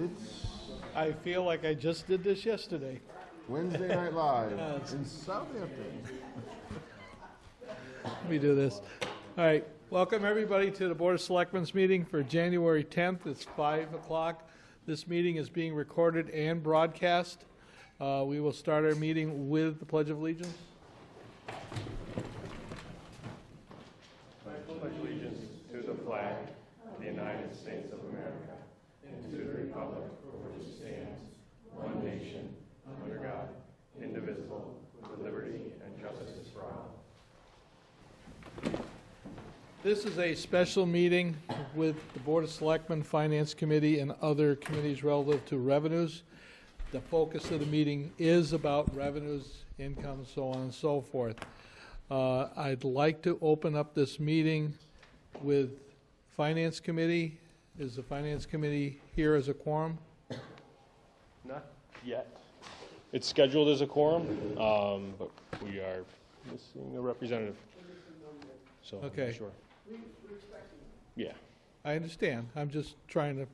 It's I feel like I just did this yesterday. Wednesday Night Live in Southampton. Let me do this. All right, welcome everybody to the Board of Selectmen's meeting for January 10th. It's 5 o'clock. This meeting is being recorded and broadcast. We will start our meeting with the Pledge of Allegiance. I pledge allegiance to the flag of the United States of America and to the republic for which it stands, one nation, under God, indivisible, with liberty and justice for all. This is a special meeting with the Board of Selectmen, Finance Committee, and other committees relative to revenues. The focus of the meeting is about revenues, income, so on and so forth. I'd like to open up this meeting with Finance Committee. Is the Finance Committee here as a quorum? Not yet. It's scheduled as a quorum, but we are missing a representative. So, Okay. Sure. Yeah. I understand. I'm just trying to,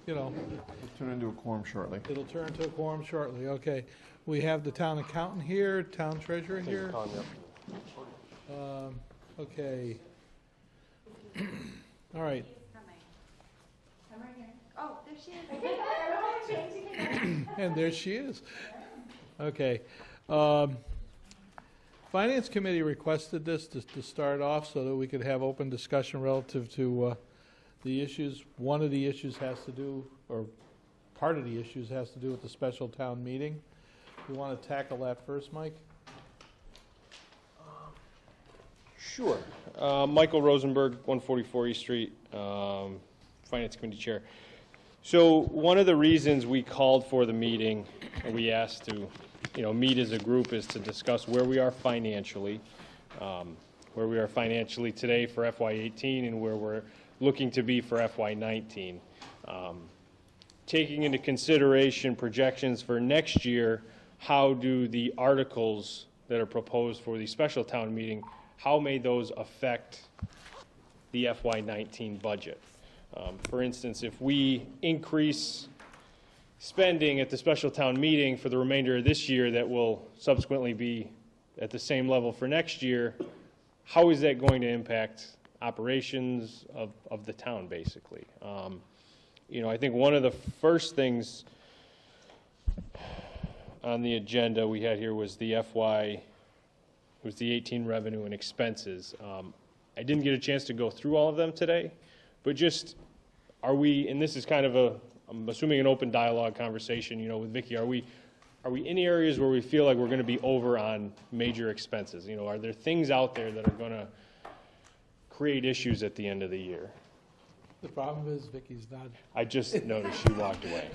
you know. We'll turn into a quorum shortly. It'll turn to a quorum shortly. Okay. We have the town accountant here, town treasurer here. Okay. All right. I'm right here. Oh, there she is. And there she is. Okay. Finance Committee requested this to start off so that we could have open discussion relative to the issues. One of the issues has to do, or part of the issues has to do with the special town meeting. You want to tackle that first, Mike? Sure. Michael Rosenberg, 144 East Street, Finance Committee Chair. So one of the reasons we called for the meeting and we asked to meet as a group is to discuss where we are financially today for FY18 and where we're looking to be for FY19. Taking into consideration projections for next year, how do the articles that are proposed for the special town meeting, how may those affect the FY19 budget? For instance, if we increase spending at the special town meeting for the remainder of this year that will subsequently be at the same level for next year, how is that going to impact operations of the town, basically? I think one of the first things on the agenda we had here was the 18 revenue and expenses. I didn't get a chance to go through all of them today, but just are we, and this is kind of I'm assuming an open dialogue conversation, with Vicki, are we in areas where we feel like we're going to be over on major expenses? Are there things out there that are going to create issues at the end of the year? The problem is Vicki's not. I just noticed she walked away.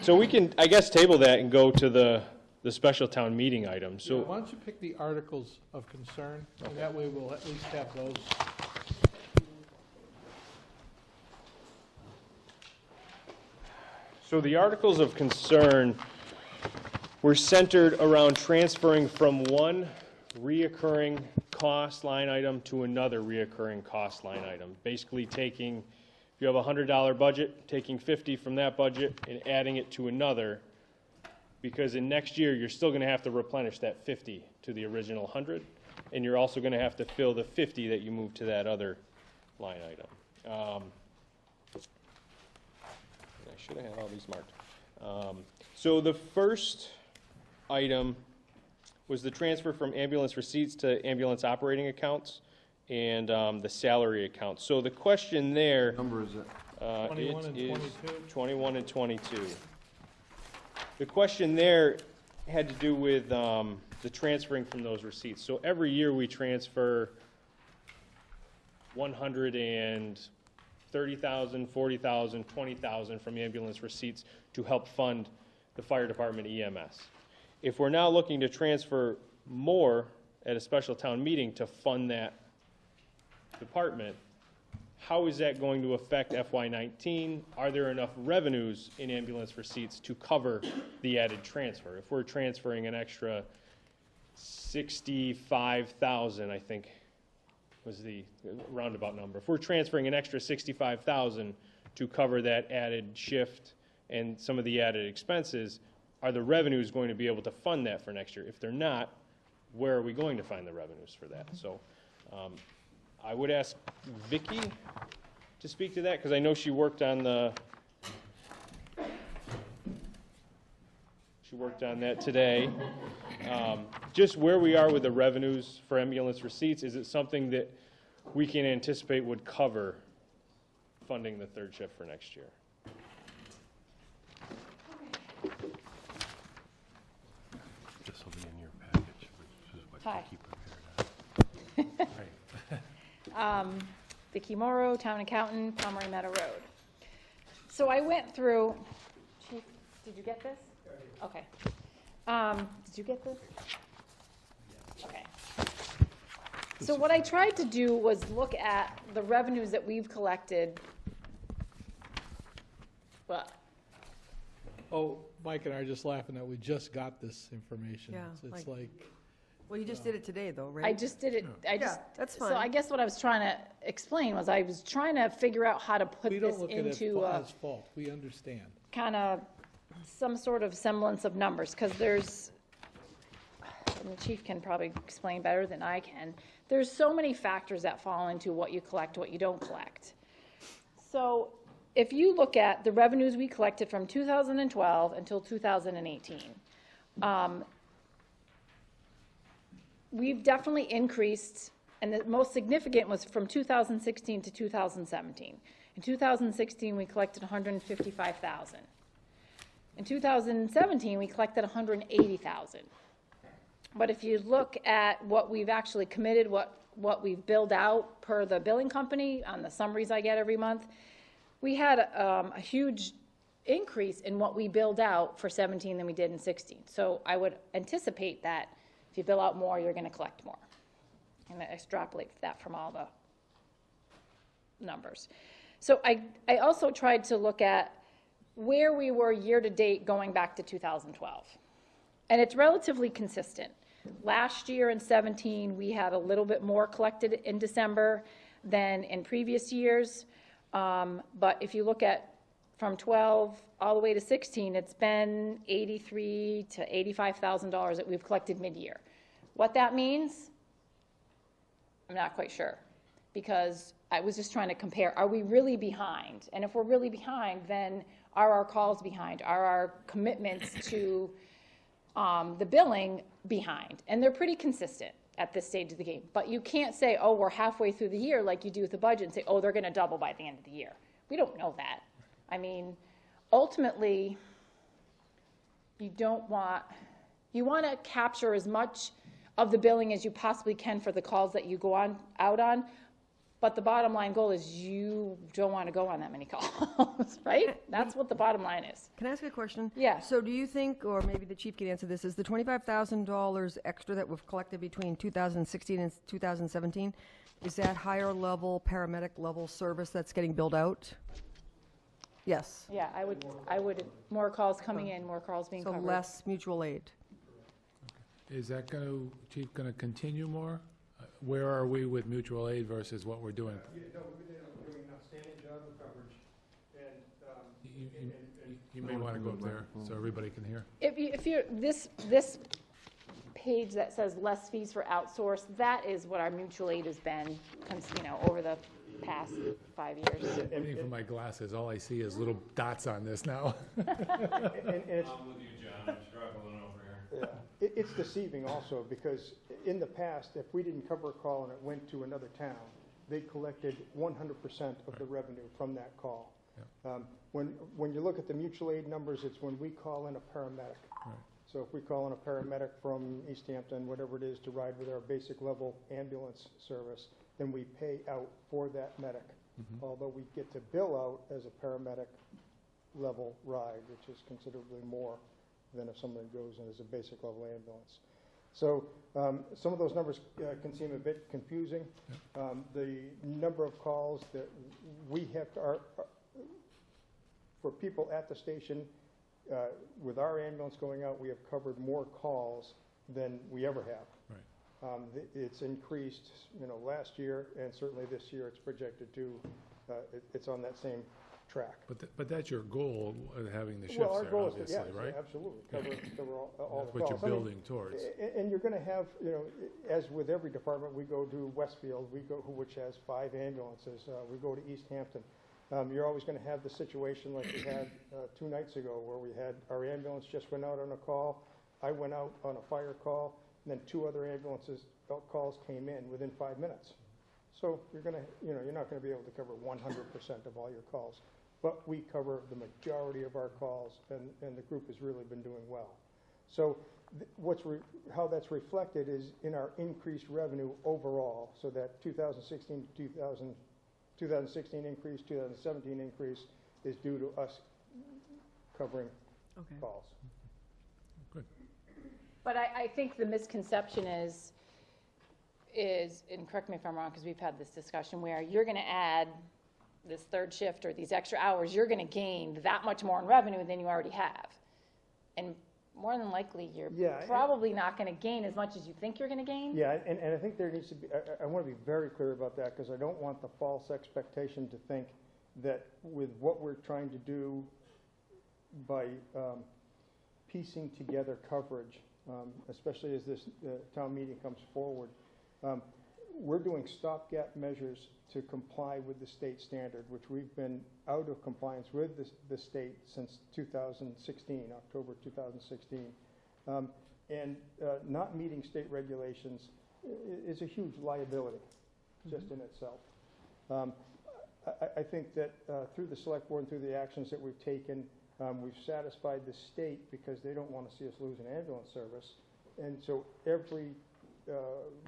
So we can, I guess, table that and go to the special town meeting item. So why don't you pick the articles of concern, and that way we'll at least have those. So the articles of concern were centered around transferring from one reoccurring cost line item to another reoccurring cost line item. Basically taking, if you have a $100 budget, taking 50 from that budget and adding it to another, because in next year you're still going to have to replenish that 50 to the original 100, and you're also going to have to fill the 50 that you move to that other line item. I should have had all these marked. So the first item was the transfer from ambulance receipts to ambulance operating accounts and the salary accounts. So the question there, What number is it? 21 and 22. 21 and 22. The question there had to do with the transferring from those receipts. So every year we transfer $130,000, $40,000, $20,000 from ambulance receipts to help fund the fire department EMS. If we're now looking to transfer more at a special town meeting to fund that department, how is that going to affect FY19? Are there enough revenues in ambulance receipts to cover the added transfer? If we're transferring an extra $65,000, I think was the roundabout number. If we're transferring an extra 65,000 to cover that added shift and some of the added expenses, are the revenues going to be able to fund that for next year? If they're not, where are we going to find the revenues for that? So I would ask Vicki to speak to that, because I know she worked on that today. Just where we are with the revenues for ambulance receipts, is it something that we can anticipate would cover funding the third shift for next year? This will be in your package, which is what Hi. you keep prepared. Right. Vicki Morrow, Town Accountant, Pomeroy Meadow Road. So I went through, Chief, did you get this? Okay. Did you get this? Okay. So what I tried to do was look at the revenues that we've collected. But, Oh, Mike and I are just laughing that we just got this information. Yeah, It's like- like, Well, you just did it today, though, right? I just did it, that's so fine. I guess what I was trying to explain was I was trying to figure out how to put we this don't look at it into as fault, we understand. kind of some sort of semblance of numbers, because there's, and the chief can probably explain better than I can, there's so many factors that fall into what you collect, what you don't collect. So if you look at the revenues we collected from 2012 until 2018, we've definitely increased, and the most significant was from 2016 to 2017. In 2016, we collected 155,000. In 2017, we collected 180,000. But if you look at what we've actually committed, what we've billed out per the billing company on the summaries I get every month, we had a huge increase in what we billed out for 17 than we did in 16. So I would anticipate that if you bill out more, you're going to collect more. And I extrapolate that from all the numbers. So I also tried to look at where we were year-to-date going back to 2012. And it's relatively consistent. Last year in 17, we had a little bit more collected in December than in previous years. But if you look at from 12 all the way to 16, it's been $83,000 to $85,000 that we've collected mid-year. What that means, I'm not quite sure, because I was just trying to compare, are we really behind? And if we're really behind, then are our calls behind? Are our commitments to the billing behind? And they're pretty consistent at this stage of the game. But you can't say, oh, we're halfway through the year like you do with the budget and say, oh, they're going to double by the end of the year. We don't know that. I mean, ultimately, you want to capture as much of the billing as you possibly can for the calls that you go out on. But the bottom line goal is you don't want to go on that many calls, right? That's what the bottom line is. Can I ask a question? Yeah. So do you think, or maybe the chief can answer this, is the $25,000 extra that we've collected between 2016 and 2017, is that higher level, paramedic level service that's getting billed out? Yes. Yeah, I would, more calls coming in, more calls being So covered. less mutual aid. Is that going to, Chief, going to continue more? Where are we with mutual aid versus what we're doing? No, we've been doing an outstanding job of coverage, and, You may want to go up there so everybody can hear. If you're, this page that says less fees for outsource, that is what our mutual aid has been, over the past 5 years. Waiting for my glasses, all I see is little dots on this now. and it's, I'm with you, John, I'm struggling over here. it's deceiving also, because in the past, if we didn't cover a call and it went to another town, they collected 100% of the revenue from that call. When you look at the mutual aid numbers, it's when we call in a paramedic. Right. So if we call in a paramedic from East Hampton, whatever it is, to ride with our basic level ambulance service, then we pay out for that medic. Although we get to bill out as a paramedic level ride, which is considerably more than if somebody goes in as a basic level ambulance. So some of those numbers can seem a bit confusing. The number of calls that we have for people at the station, with our ambulance going out, we have covered more calls than we ever have. It's increased, last year, and certainly this year it's projected to, it's on that same track. But that's your goal, having the Well, shifts our there, goal is to, obviously, yes, right? absolutely, cover all the That's calls. what you're I mean, building towards. And you're gonna have, as with every department, we go to Westfield, which has 5 ambulances, we go to East Hampton. You're always gonna have the situation like we had 2 nights ago, where we had, our ambulance just went out on a call, I went out on a fire call, and then 2 other calls came in within 5 minutes. So you're gonna, you're not gonna be able to cover 100% of all your calls. But we cover the majority of our calls, and the group has really been doing well. So how that's reflected is in our increased revenue overall, so that 2016 increase, 2017 increase is due to us covering Okay. calls. But I think the misconception is, and correct me if I'm wrong, because we've had this discussion, where you're gonna add this third shift or these extra hours, you're gonna gain that much more in revenue than you already have. And more than likely, you're Yeah, and- probably not gonna gain as much as you think you're gonna gain. Yeah, and I think there needs to be, I want to be very clear about that, because I don't want the false expectation to think that with what we're trying to do by piecing together coverage, especially as this town meeting comes forward, we're doing stopgap measures to comply with the state standard, which we've been out of compliance with the state since 2016, October 2016. And not meeting state regulations is a huge liability just in itself. I think that through the select board and through the actions that we've taken, we've satisfied the state because they don't want to see us lose an ambulance service. And so every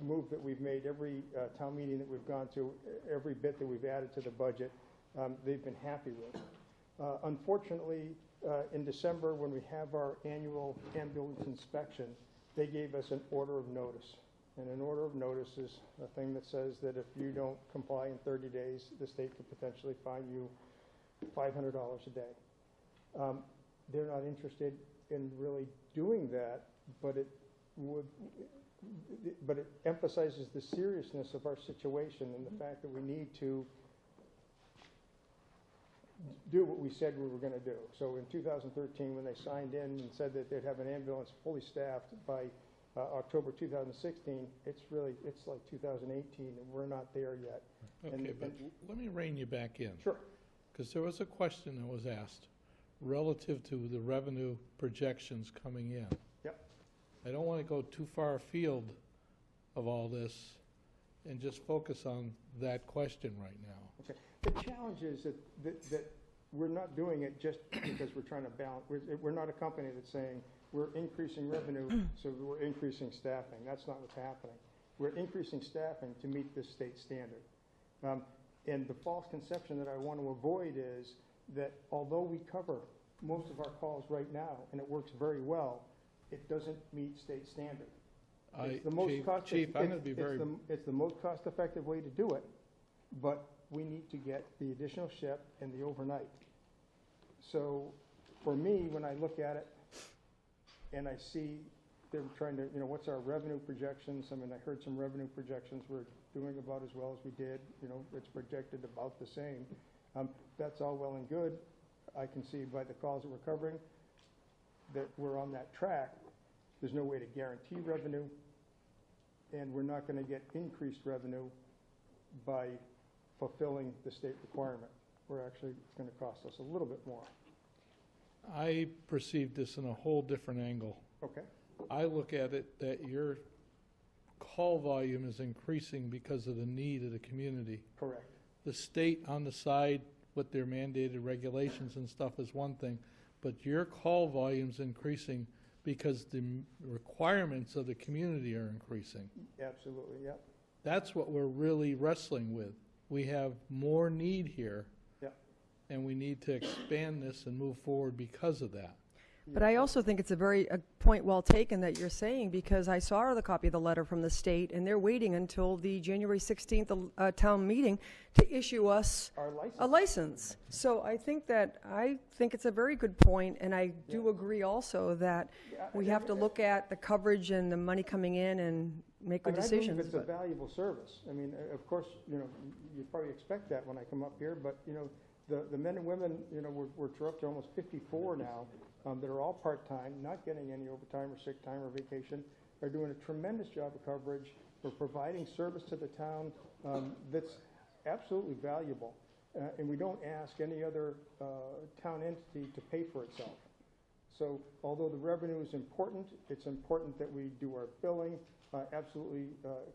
move that we've made, every town meeting that we've gone to, every bit that we've added to the budget, they've been happy with. Unfortunately, in December, when we have our annual ambulance inspection, they gave us an order of notice. And an order of notice is a thing that says that if you don't comply in 30 days, the state could potentially fine you $500 a day. They're not interested in really doing that, but it emphasizes the seriousness of our situation and the fact that we need to do what we said we were going to do. So in 2013, when they signed in and said that they'd have an ambulance fully staffed by October 2016, it's like 2018, and we're not there yet. Okay, but let me rein you back in. Sure. Because there was a question that was asked relative to the revenue projections coming in. Yep. I don't want to go too far afield of all this and just focus on that question right now. Okay. The challenge is that we're not doing it just because we're trying to balance. We're not a company that's saying we're increasing revenue, so we're increasing staffing. That's not what's happening. We're increasing staffing to meet this state standard. And the false conception that I want to avoid is that although we cover most of our calls right now, and it works very well, it doesn't meet state standard. It's the most Chief, I'm going to be very... It's the most cost-effective way to do it, but we need to get the additional shift and the overnight. So for me, when I look at it and I see they're trying to, what's our revenue projections? I mean, I heard some revenue projections. We're doing about as well as we did. It's projected about the same. That's all well and good. I can see by the calls that we're covering that we're on that track. There's no way to guarantee revenue, and we're not going to get increased revenue by fulfilling the state requirement. We're actually going to cost us a little bit more. I perceive this in a whole different angle. Okay. I look at it that your call volume is increasing because of the need of the community. Correct. The state on the side with their mandated regulations and stuff is one thing, but your call volume's increasing because the requirements of the community are increasing. Absolutely, yep. That's what we're really wrestling with. We have more need here, Yep. and we need to expand this and move forward because of that. But I also think it's a point well taken that you're saying, because I saw the copy of the letter from the state, and they're waiting until the January 16th town meeting to issue us Our license. a license. So I think it's a very good point, and I do agree also that we have to look at the coverage and the money coming in and make good I decisions. believe it's a but- valuable service. I mean, of course, you probably expect that when I come up here, but, the men and women, we're up to almost 54 now, that are all part-time, not getting any overtime or sick time or vacation, are doing a tremendous job of coverage. We're providing service to the town that's absolutely valuable. And we don't ask any other town entity to pay for itself. So although the revenue is important, it's important that we do our billing absolutely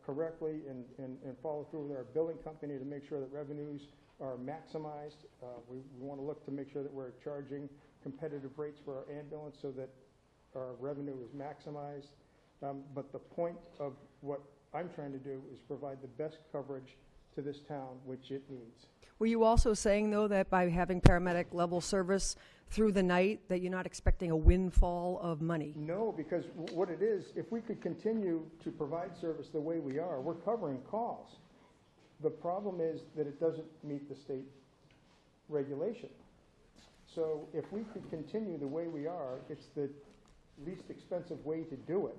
correctly and follow through with our billing company to make sure that revenues are maximized. We want to look to make sure that we're charging competitive rates for our ambulance so that our revenue is maximized. But the point of what I'm trying to do is provide the best coverage to this town, which it needs. Were you also saying, though, that by having paramedic level service through the night, that you're not expecting a windfall of money? No, because what it is, if we could continue to provide service the way we are, we're covering calls. The problem is that it doesn't meet the state regulation. So if we could continue the way we are, it's the least expensive way to do it,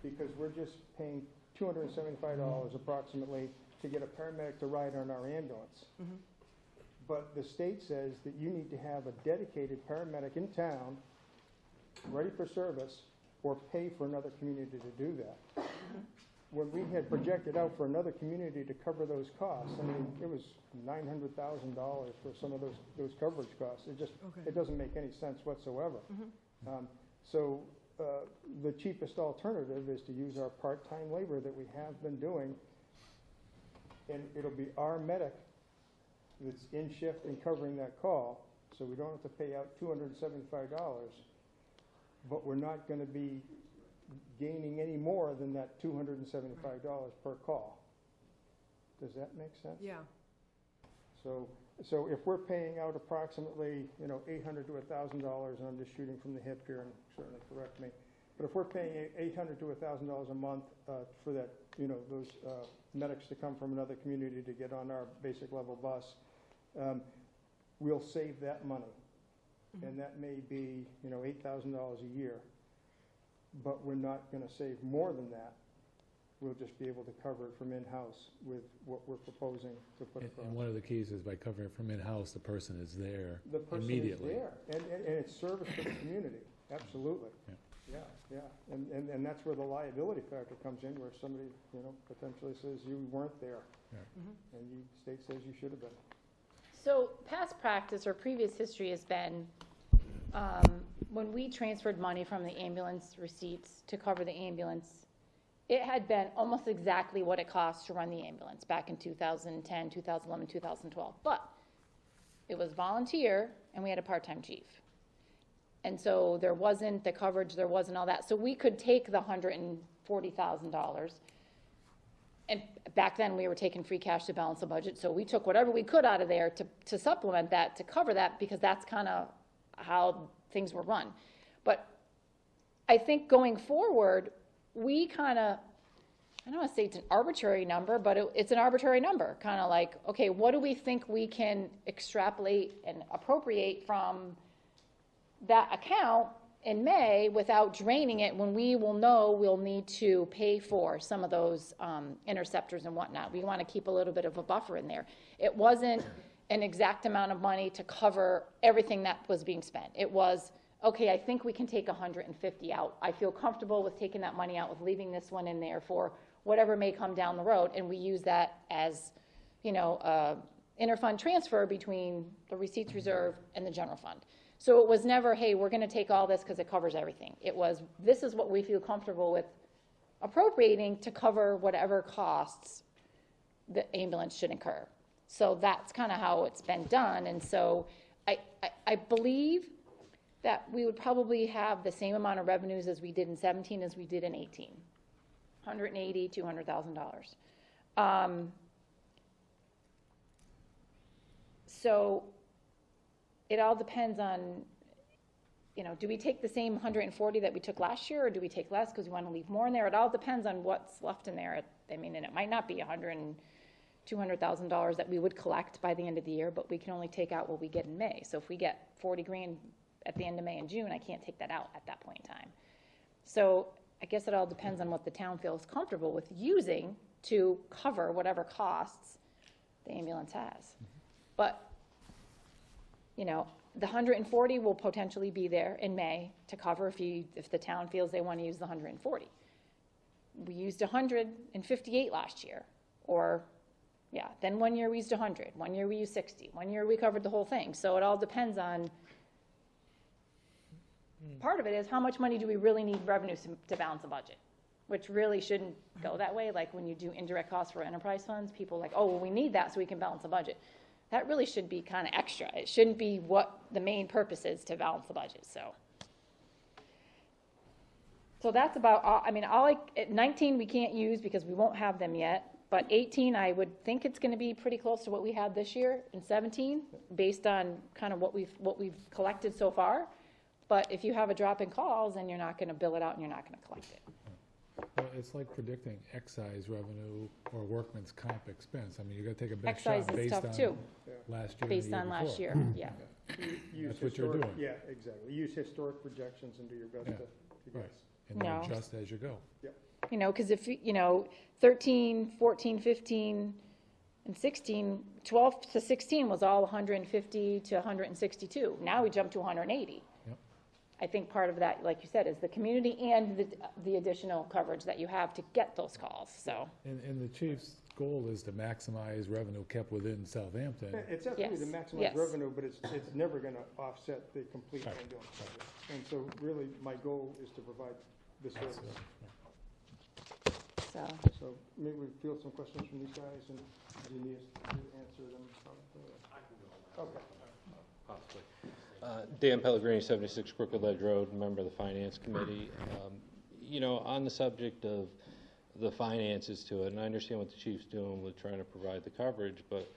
because we're just paying $275 approximately to get a paramedic to ride on our ambulance. Mhm. But the state says that you need to have a dedicated paramedic in town, ready for service, or pay for another community to do that. When we had projected out for another community to cover those costs, I mean, it was $900,000 for some of those coverage costs. It doesn't make any sense whatsoever. So the cheapest alternative is to use our part-time labor that we have been doing, and it'll be our medic that's in shift and covering that call, so we don't have to pay out $275, but we're not going to be gaining any more than that $275 per call. Does that make sense? Yeah. So if we're paying out approximately, $800 to $1,000, and I'm just shooting from the hip here, and certainly correct me, but if we're paying $800 to $1,000 a month for that, those medics to come from another community to get on our basic level bus, we'll save that money. And that may be, $8,000 a year, but we're not going to save more than that. We'll just be able to cover it from in-house with what we're proposing to put across. And one of the keys is by covering it from in-house, the person is there The person is immediately. there, and it's service to the community, absolutely. Yeah. And that's where the liability factor comes in, where somebody, potentially says you weren't there. Yeah. And the state says you should have been. So past practice or previous history has been, when we transferred money from the ambulance receipts to cover the ambulance, it had been almost exactly what it cost to run the ambulance back in 2010, 2011, 2012. But it was volunteer, and we had a part-time chief. And so there wasn't the coverage, there wasn't all that. So we could take the $140,000. And back then, we were taking free cash to balance the budget. So we took whatever we could out of there to supplement that, to cover that, because that's kind of how things were run. But I think going forward, we kind of, I don't want to say it's an arbitrary number, but it's an arbitrary number. Kind of like, okay, what do we think we can extrapolate and appropriate from that account in May without draining it, when we will know we'll need to pay for some of those interceptors and whatnot. We want to keep a little bit of a buffer in there. It wasn't an exact amount of money to cover everything that was being spent. It was, okay, I think we can take 150 out. I feel comfortable with taking that money out, with leaving this one in there for whatever may come down the road, and we use that as, interfund transfer between the receipts reserve and the general fund. So it was never, hey, we're going to take all this because it covers everything. It was, this is what we feel comfortable with appropriating to cover whatever costs the ambulance should incur. So that's kind of how it's been done. And so I believe that we would probably have the same amount of revenues as we did in 17 as we did in 18. $180,000, $200,000. So it all depends on, do we take the same 140 that we took last year, or do we take less because we want to leave more in there? It all depends on what's left in there. I mean, and it might not be $100,000 and $200,000 that we would collect by the end of the year, but we can only take out what we get in May. So if we get 40 grand at the end of May and June, I can't take that out at that point in time. So I guess it all depends on what the town feels comfortable with using to cover whatever costs the ambulance has. But, you know, the 140 will potentially be there in May to cover if the town feels they want to use the 140. We used 158 last year, or, yeah, then one year we used 100, one year we used 60, one year we covered the whole thing. So it all depends on, part of it is how much money do we really need revenues to balance the budget, which really shouldn't go that way. Like when you do indirect costs for enterprise funds, people are like, oh, well, we need that so we can balance the budget. That really should be kind of extra. It shouldn't be what the main purpose is to balance the budget, so. So that's about, at 19 we can't use because we won't have them yet, but 18 I would think it's gonna be pretty close to what we had this year in 17, based on kind of what we've collected so far. But if you have a drop in calls, then you're not gonna bill it out and you're not gonna collect it. Well, it's like predicting excise revenue or workman's comp expense. I mean, you gotta take a best Excise shot is based tough on too, last year and based the year on last before. year, yeah. Use That's what you're historic- doing. Yeah, exactly. Use historic projections and do your best Yeah, to right. guess. And then No. adjust as you go. You know, because if, 13, 14, 15, and 16, 12 to 16 was all 150 to 162. Now we jump to 180. Yep. I think part of that, like you said, is the community and the additional coverage that you have to get those calls, so. And the chief's goal is to maximize revenue kept within Southampton. It's absolutely to Yes, maximize yes. revenue, but it's never gonna offset the complete Right. ambulance budget. And so really, my goal is to provide the service. So, So maybe we field some questions from these guys, and do you need us to answer them? Okay. Possibly. Dan Pellegrini, 76 Crooked Ledge Road, member of the Finance Committee. On the subject of the finances to it, and I understand what the chief's doing with trying to provide the coverage, but,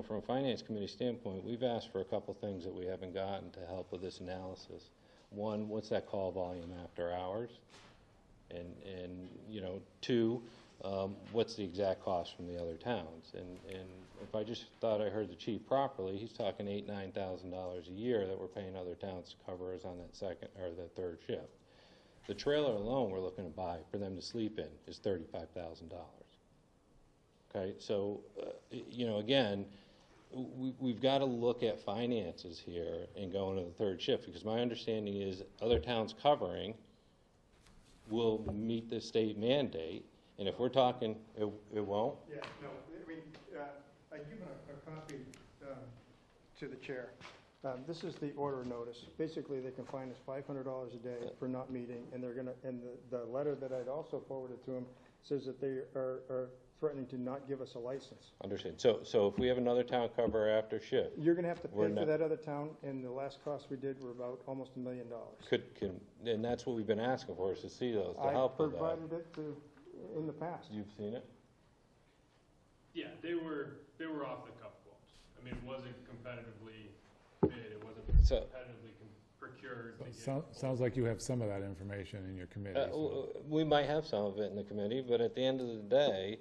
from a Finance Committee standpoint, we've asked for a couple things that we haven't gotten to help with this analysis. One, what's that call volume after hours? And two, what's the exact cost from the other towns? And if I just thought I heard the chief properly, he's talking $8,000–9,000 a year that we're paying other towns to cover us on that second or the third shift. The trailer alone we're looking to buy for them to sleep in is $35,000. Okay, so, again, we've got to look at finances here and go into the third shift, because my understanding is other towns covering will meet the state mandate, and if we're talking, it won't? Yeah, no, I've given a copy to the chair. This is the order notice. Basically, they can fine us $500 a day for not meeting, and they're gonna, and the letter that I'd also forwarded to them says that they are threatening to not give us a license. Understand. So if we have another town cover after shift, You're gonna have to We're pay for not- that other town, and the last cost we did were about almost $1 million. and that's what we've been asking for, is to see those, to I help with that. provided it in the past. You've seen it? Yeah, they were off the cuff quotes. I mean, it wasn't competitively bid, it wasn't So- competitively procured. to get Sounds like you have some of that information in your committee. so- We might have some of it in the committee, but at the end of the day,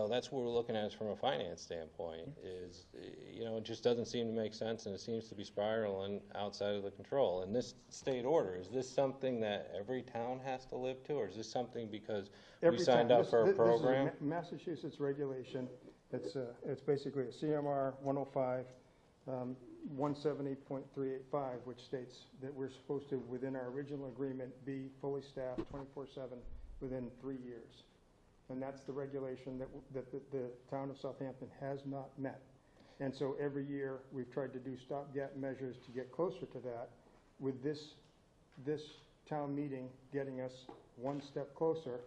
that's what we're looking at from a finance standpoint, is, it just doesn't seem to make sense, and it seems to be spiraling outside of the control. And this state order, is this something that every town has to live to, or is this something because we Every signed time. up for a This is program? Massachusetts regulation. It's basically a CMR 105, 170.385, which states that we're supposed to, within our original agreement, be fully staffed 24/7 within 3 years. And that's the regulation that the town of Southampton has not met. And so every year, we've tried to do stopgap measures to get closer to that, with this town meeting getting us one step closer,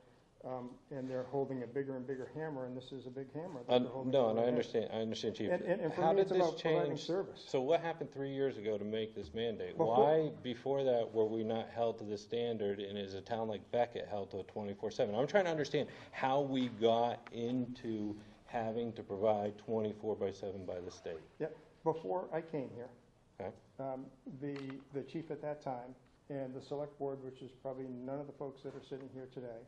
and they're holding a bigger and bigger hammer, and this is a big hammer that they're holding. No, and over I our heads. understand, Chief. And for How me, did it's this about providing change? service. So what happened 3 years ago to make this mandate? Before- Why, before that, were we not held to this standard, and is a town like Beckett held to a 24/7? I'm trying to understand how we got into having to provide 24/7 by the state. Yeah, before I came here, Okay? the chief at that time, and the select board, which is probably none of the folks that are sitting here today,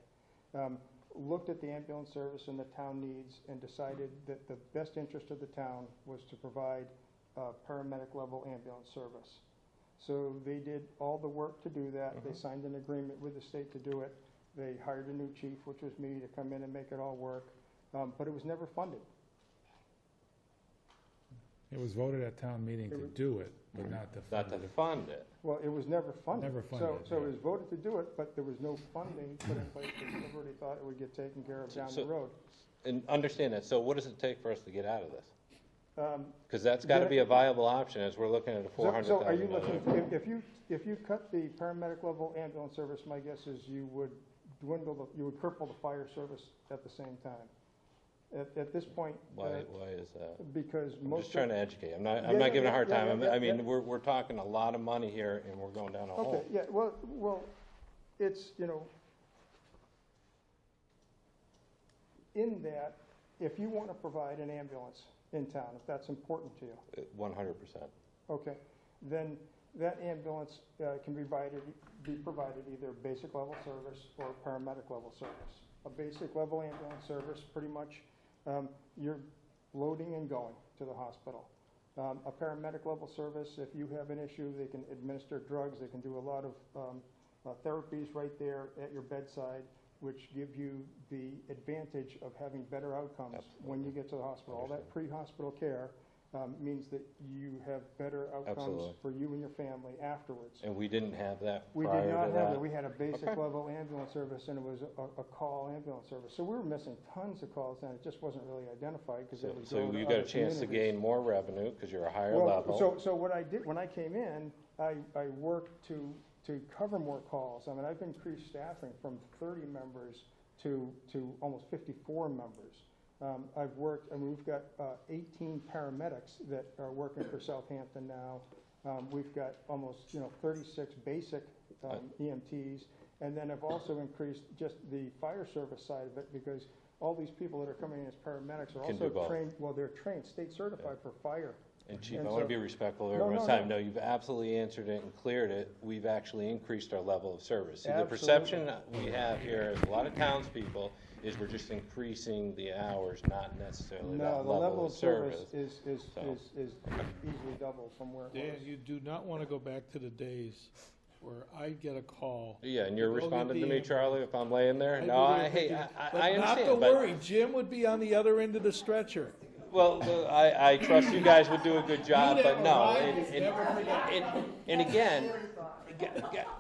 looked at the ambulance service and the town needs and decided that the best interest of the town was to provide paramedic level ambulance service. So they did all the work to do that. They signed an agreement with the state to do it. They hired a new chief, which was me, to come in and make it all work. But it was never funded. It was voted at town meeting to do it, but not to Not fund to it. fund it. Well, it was never funded. Never funded, So it yeah. was voted to do it, but there was no funding put in place because everybody thought it would get taken care of down the So- road. And understand that, so what does it take for us to get out of this? Um, Because that's got to be a viable option as we're looking at a So are you $400,000. looking, if you cut the paramedic level ambulance service, my guess is you would you would cripple the fire service at the same time. At this point, Why is that? because I'm most. just trying to educate. I'm not Yeah, giving a hard yeah, time. yeah, I mean, yeah. we're talking a lot of money here and we're going down a Okay, hole. yeah, well, it's, in that, if you want to provide an ambulance in town, if that's important to you, 100%. okay, then that ambulance can be provided either basic level service or paramedic level service. A basic level ambulance service, pretty much, you're loading and going to the hospital. A paramedic level service, if you have an issue, they can administer drugs, they can do a lot of therapies right there at your bedside, which give you the advantage of having better outcomes when you get to the hospital. All that pre-hospital care means that you have better outcomes Absolutely. for you and your family afterwards. And we didn't have that We prior did to not have that. it. We had a basic Okay. level ambulance service, and it was a call ambulance service. So we were missing tons of calls, and it just wasn't really identified because it was So going to you other got a chance to communities. gain more revenue because you're a higher Well, level. so what I did, when I came in, I worked to cover more calls. I mean, I've increased staffing from 30 members to almost 54 members. I've worked, and we've got 18 paramedics that are working for Southampton now. We've got almost, 36 basic EMTs. And then I've also increased just the fire service side of it, because all these people that are coming in as paramedics are Can do also both. trained, well, they're trained, state certified for fire. And Chief, I and want to so- be respectful of No, everyone's no, time. No, you've absolutely answered it and cleared it. We've actually increased our level of service. See, the Absolutely. perception that we have here as a lot of townspeople is we're just increasing the hours, not necessarily that No, the level of service. is So- easily double from where it Dan, was. you do not want to go back to the days where I'd get a call. Yeah, and you're Go get responding the to me, ambulance. Charlie, if I'm laying there? I'd No, be I, there hey, with you. I But understand, not to but, worry, Jim would be on the other end of the stretcher. well, I trust you guys would do a good job, You but never no. mind, it's never forget. And again,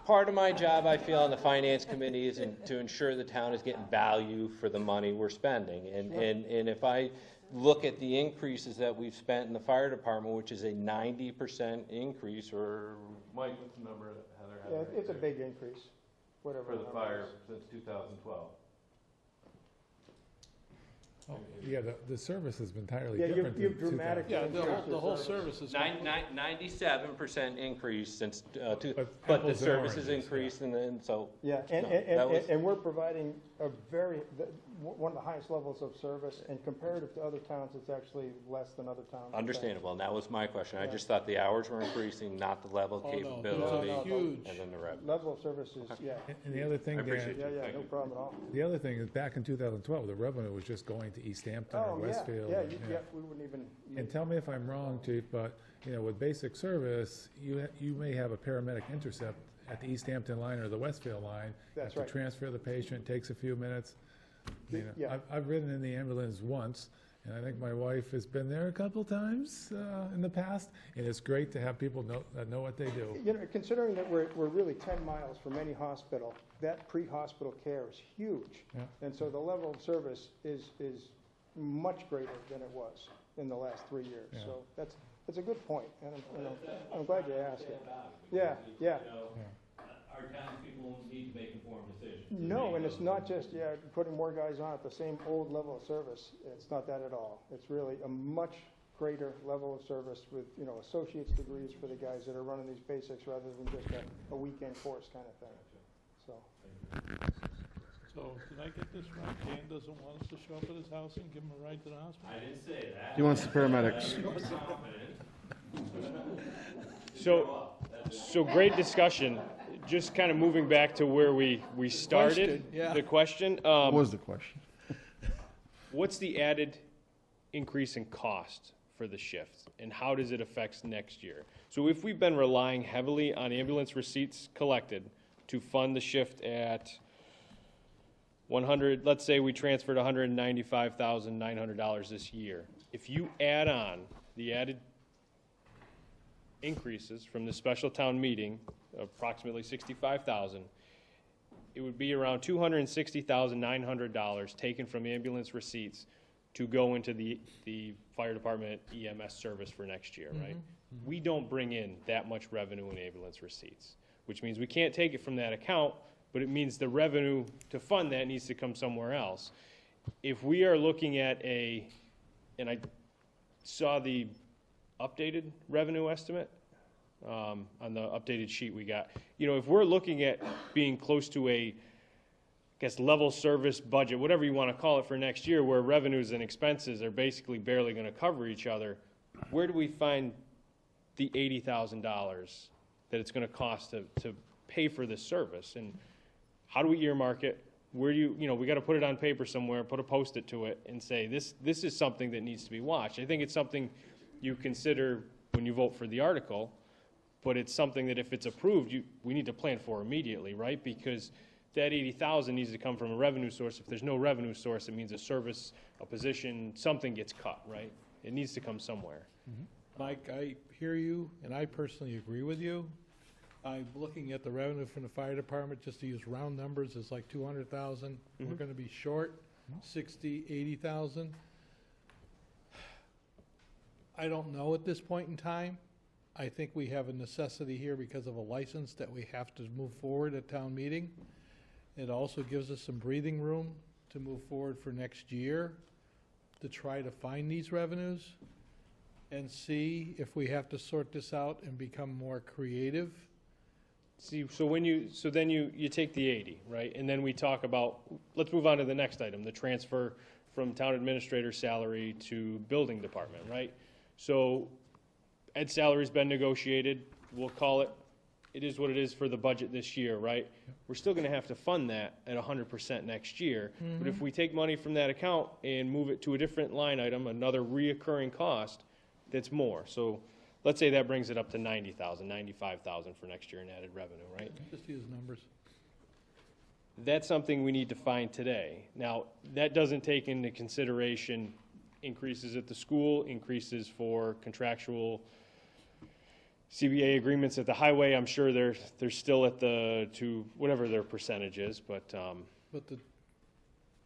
part of my job, I feel, on the finance committee is to ensure the town is getting value for the money we're spending. And if I look at the increases that we've spent in the fire department, which is a 90% increase, or, Mike, what's the number that Heather had? Yeah, right it's a there? big increase, whatever. For the number fire is. since 2012. Oh, yeah, the service has been entirely Yeah, different. you've than dramatically 2000. Yeah, increased the whole service. service is. 97% increase since, but the apples and service has oranges, yeah. increased, and then, so. Yeah, that was- and we're providing one of the highest levels of service, and comparative to other towns, it's actually less than other towns. Understandable, and that was my question. I just thought the hours were increasing, not the level of Oh, no, capability, it's huge. and then the revenue. Level of service is, yeah, And the other thing, I appreciate Dan, yeah, Thank no you. problem at all. the other thing is back in 2012, the revenue was just going to East Hampton or Oh, yeah, Westfield. yeah, and- yeah, we wouldn't even. And tell me if I'm wrong, Chief, but, with basic service, you may have a paramedic intercept at the East Hampton line or the Westfield line. That's You right. have to transfer the patient, takes a few minutes. Yeah. I've ridden in the ambulance once, and I think my wife has been there a couple times in the past, and it's great to have people that know what they do. Considering that we're really 10 miles from any hospital, that pre-hospital care is huge. Yeah. And so the level of service is much greater than it was in the last 3 years. Yeah. So that's a good point, and I'm glad you asked it. Yeah, yeah. Our townspeople need to make informed decisions. No, and it's not just, putting more guys on at the same old level of service. It's not that at all. It's really a much greater level of service with, associate's degrees for the guys that are running these basics rather than just a weekend course kind of thing. So, So, did I get this right? Dan doesn't want us to show up at his house and give him a ride to the hospital? I didn't say that. He wants the paramedics. So great discussion. Just kind of moving back to where we started. Question, yeah. The question, What was the question? what's the added increase in cost for the shift, and how does it affect next year? So if we've been relying heavily on ambulance receipts collected to fund the shift at 100, let's say we transferred $195,900 this year. If you add on the added increases from the special town meeting, approximately 65,000, it would be around $260,900 taken from ambulance receipts to go into the fire department EMS service for next year, right? We don't bring in that much revenue in ambulance receipts, which means we can't take it from that account, but it means the revenue to fund that needs to come somewhere else. If we are looking at and I saw the updated revenue estimate on the updated sheet we got. You know, if we're looking at being close to a, I guess, level service budget, whatever you want to call it for next year, where revenues and expenses are basically barely going to cover each other, where do we find the $80,000 that it's going to cost to pay for this service? And how do we earmark it? Where do you know, we got to put it on paper somewhere, put a Post-it to it, and say, this is something that needs to be watched. I think it's something you consider when you vote for the article, but it's something that if it's approved, we need to plan for immediately, right? Because that 80,000 needs to come from a revenue source. If there's no revenue source, it means a service, a position, something gets cut, right? It needs to come somewhere. Mike, I hear you, and I personally agree with you. I'm looking at the revenue from the fire department, just to use round numbers, it's like 200,000. We're gonna be short 60, 80,000. I don't know at this point in time. I think we have a necessity here because of a license that we have to move forward at town meeting. It also gives us some breathing room to move forward for next year to try to find these revenues and see if we have to sort this out and become more creative. See, so then you take the 80, right? And then we talk about, let's move on to the next item, the transfer from town administrator salary to building department, right? So Ed's salary's been negotiated, we'll call it, it is what it is for the budget this year, right? We're still gonna have to fund that at 100% next year. But if we take money from that account and move it to a different line item, another reoccurring cost, that's more. So let's say that brings it up to 90,000, 95,000 for next year in added revenue, right? Just use numbers. That's something we need to find today. Now, that doesn't take into consideration increases at the school, increases for contractual CBA agreements at the highway. I'm sure they're still at to whatever their percentage is, but But the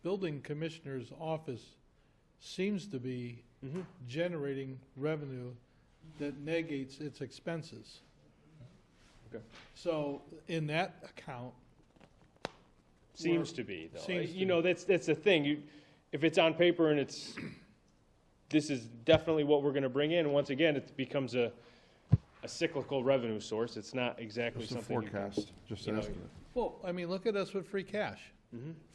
building commissioner's office seems to be generating revenue that negates its expenses. Okay. So in that account, seems to be, though. Seems to You know, that's the thing. If it's on paper and this is definitely what we're going to bring in, once again, it becomes a cyclical revenue source. It's not exactly Just a something you can- forecast, just you an know, estimate. well, I mean, look at us with free cash.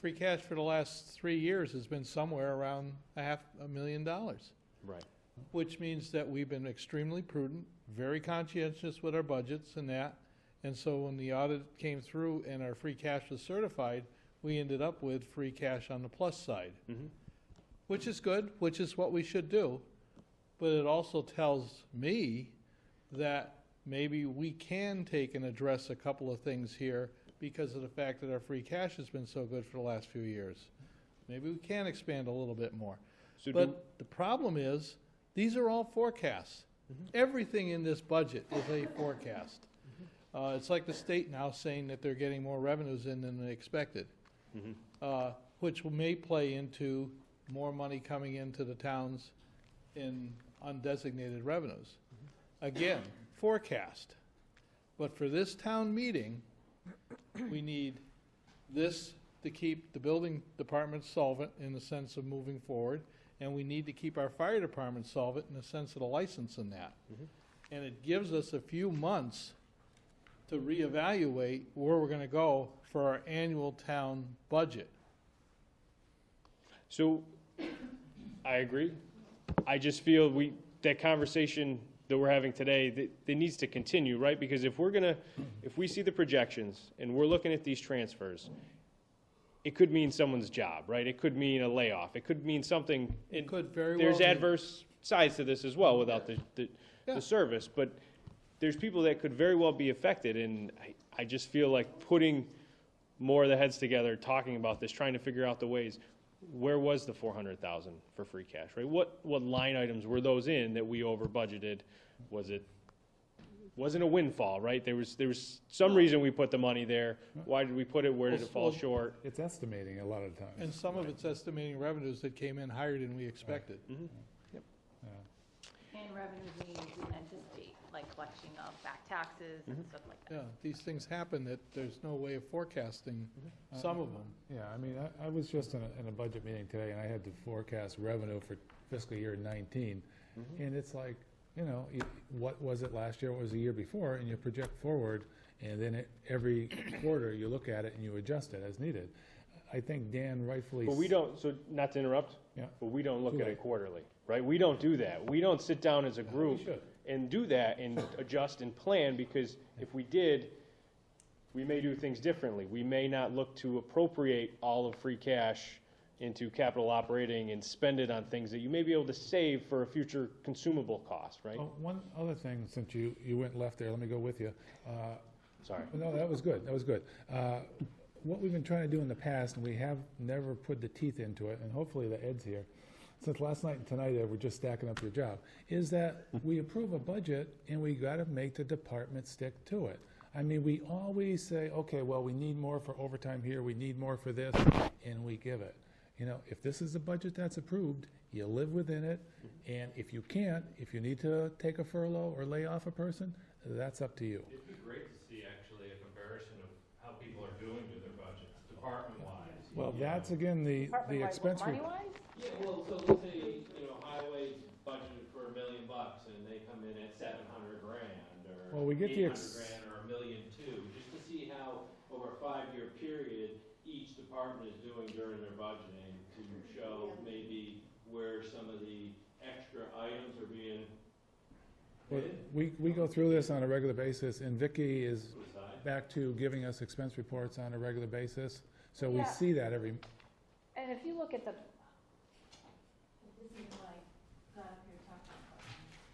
Free cash for the last 3 years has been somewhere around $500,000. Right. Which means that we've been extremely prudent, very conscientious with our budgets and that. And so when the audit came through and our free cash was certified, we ended up with free cash on the plus side. Which is good, which is what we should do. But it also tells me that maybe we can take and address a couple of things here because of the fact that our free cash has been so good for the last few years. Maybe we can expand a little bit more. So But the problem is, these are all forecasts. Everything in this budget is a forecast. It's like the state now saying that they're getting more revenues in than they expected, which may play into more money coming into the towns in undesignated revenues. Again, forecast. But for this town meeting, we need this to keep the building department solvent in the sense of moving forward, and we need to keep our fire department solvent in the sense of the license in that. And it gives us a few months to reevaluate where we're gonna go for our annual town budget. So, I agree. I just feel that conversation that we're having today, that needs to continue, right? Because if we see the projections and we're looking at these transfers, it could mean someone's job, right? It could mean a layoff. It could mean something. It could very well There's mean- adverse sides to this as well without the service, but there's people that could very well be affected, and I just feel like putting more of the heads together, talking about this, trying to figure out the ways. Where was the 400,000 for free cash, right? What line items were those in that we over budgeted? Wasn't a windfall, right? There was some reason we put the money there. Why did we put it? Where did it fall short? It's estimating a lot of times. And some of it's estimating revenues that came in higher than we expected. Yep. And revenues we didn't anticipate, like collection of back taxes and stuff like that. Yeah, these things happen that there's no way of forecasting some of them. Yeah, I mean, I was just in a budget meeting today, and I had to forecast revenue for fiscal year 19, and it's like, you know, what was it last year, what was the year before, and you project forward, and then every quarter you look at it and you adjust it as needed. I think Dan rightfully. But we don't, so not to interrupt, but we don't look at it quarterly, right? We don't do that. We don't sit down as a group and do that and adjust and plan, because if we did, we may do things differently. We may not look to appropriate all of free cash into capital operating and spend it on things that you may be able to save for a future consumable cost, right? Oh, one other thing, since you went left there, let me go with you. Sorry. No, that was good, that was good. What we've been trying to do in the past, and we have never put the teeth into it, and hopefully the Ed's here, since last night and tonight, Ed, we're just stacking up your job, is that we approve a budget and we gotta make the department stick to it. I mean, we always say, okay, well, we need more for overtime here, we need more for this, and we give it. You know, if this is a budget that's approved, you live within it, and if you can't, if you need to take a furlough or lay off a person, that's up to you. It'd be great to see actually a comparison of how people are doing to their budgets, department-wise. Well, that's again the expense. Money-wise? Yeah, well, so let's say, you know, highways budgeted for $1 million and they come in at 700 grand or Well, we get 800 grand or $1.2 million, just to see how over a 5-year period each department is doing during their budgeting to show maybe where some of the extra items are being. Well, we go through this on a regular basis, and Vicki is back to giving us expense reports on a regular basis, so we see that every. And if you look at the,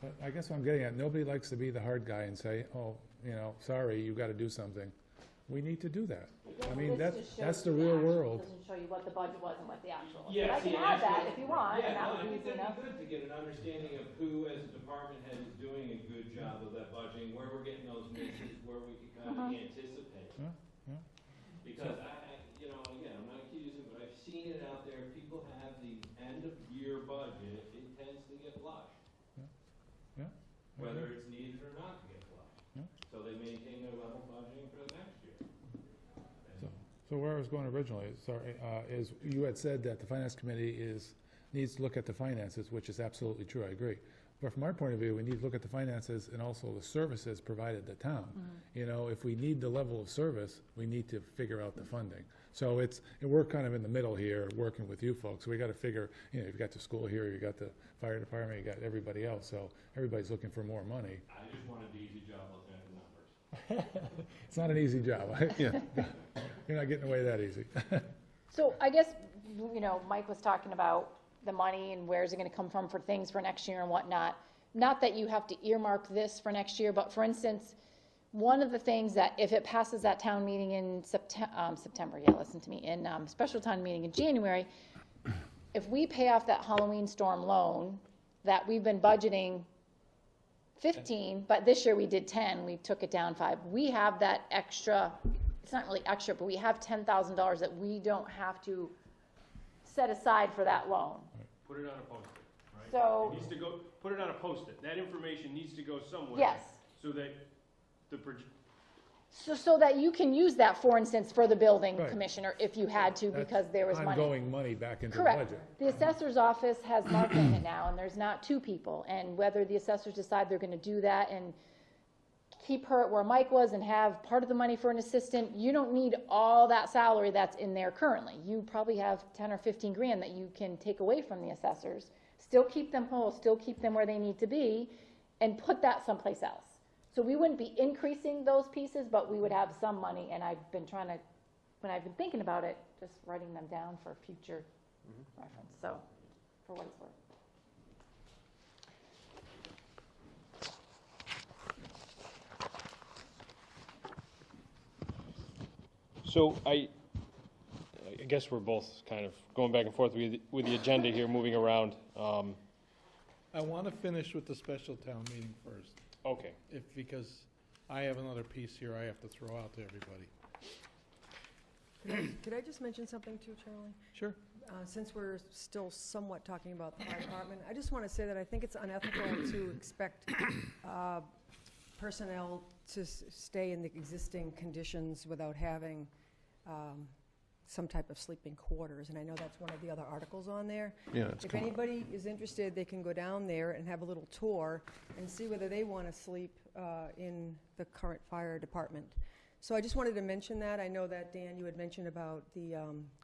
But I guess what I'm getting at, nobody likes to be the hard guy and say, oh, you know, sorry, you got to do something. We need to do that. I mean, that's the real world. It doesn't show you what the budget was and what the actual was. Yeah, I can add that if you want, and that would be easy that'd enough. be good to get an understanding of who as a department head is doing a good job of that budgeting, where we're getting those misses, where we can kind of anticipate. Yeah. Because you know, again, I'm not accusing, but I've seen it out there, people have the end of year budget, it tends to get flushed. Yeah. Whether it's needed or not to get flushed. Yeah. So they maintain their level budgeting for the next year. So where I was going originally, sorry, is you had said that the finance committee needs to look at the finances, which is absolutely true, I agree. But from our point of view, we need to look at the finances and also the services provided to town. You know, if we need the level of service, we need to figure out the funding. So and we're kind of in the middle here, working with you folks. We got to figure, you know, you've got the school here, you got the fire department, you got everybody else. So everybody's looking for more money. I just wanted the easy job looking at the numbers. It's not an easy job. You're not getting away that easy. So I guess, you know, Mike was talking about the money and where's it gonna come from for things for next year and whatnot. Not that you have to earmark this for next year, but for instance, one of the things that if it passes that town meeting in September, listen to me, in special town meeting in January, if we pay off that Halloween storm loan that we've been budgeting 15, but this year we did 10, we took it down 5. We have that extra, it's not really extra, but we have $10,000 that we don't have to set aside for that loan. Put it on a post-it, right? So- It needs to go, put it on a post-it. That information needs to go somewhere. Yes. So that So that you can use that, for instance, for the building Right. commissioner if you had to, because there was money. Ongoing money back into the Correct. budget. The assessor's office has Mark in it now, and there's not 2 people. And whether the assessors decide they're gonna do that and keep her at where Mike was and have part of the money for an assistant, you don't need all that salary that's in there currently. You probably have 10 or 15 grand that you can take away from the assessors, still keep them whole, still keep them where they need to be, and put that someplace else. So we wouldn't be increasing those pieces, but we would have some money, and I've been trying to, when I've been thinking about it, just writing them down for future reference, so, for what it's worth. So I guess we're both kind of going back and forth with the agenda here, moving around. I want to finish with the special town meeting first, Okay. because I have another piece here I have to throw out to everybody. Could I just mention something too, Charlie? Sure. Since we're still somewhat talking about the fire department, I just want to say that I think it's unethical to expect personnel to stay in the existing conditions without having some type of sleeping quarters, and I know that's one of the other articles on there. Yeah, it's If anybody is interested, they can go down there and have a little tour and see whether they want to sleep in the current fire department. So I just wanted to mention that. I know that, Dan, you had mentioned about the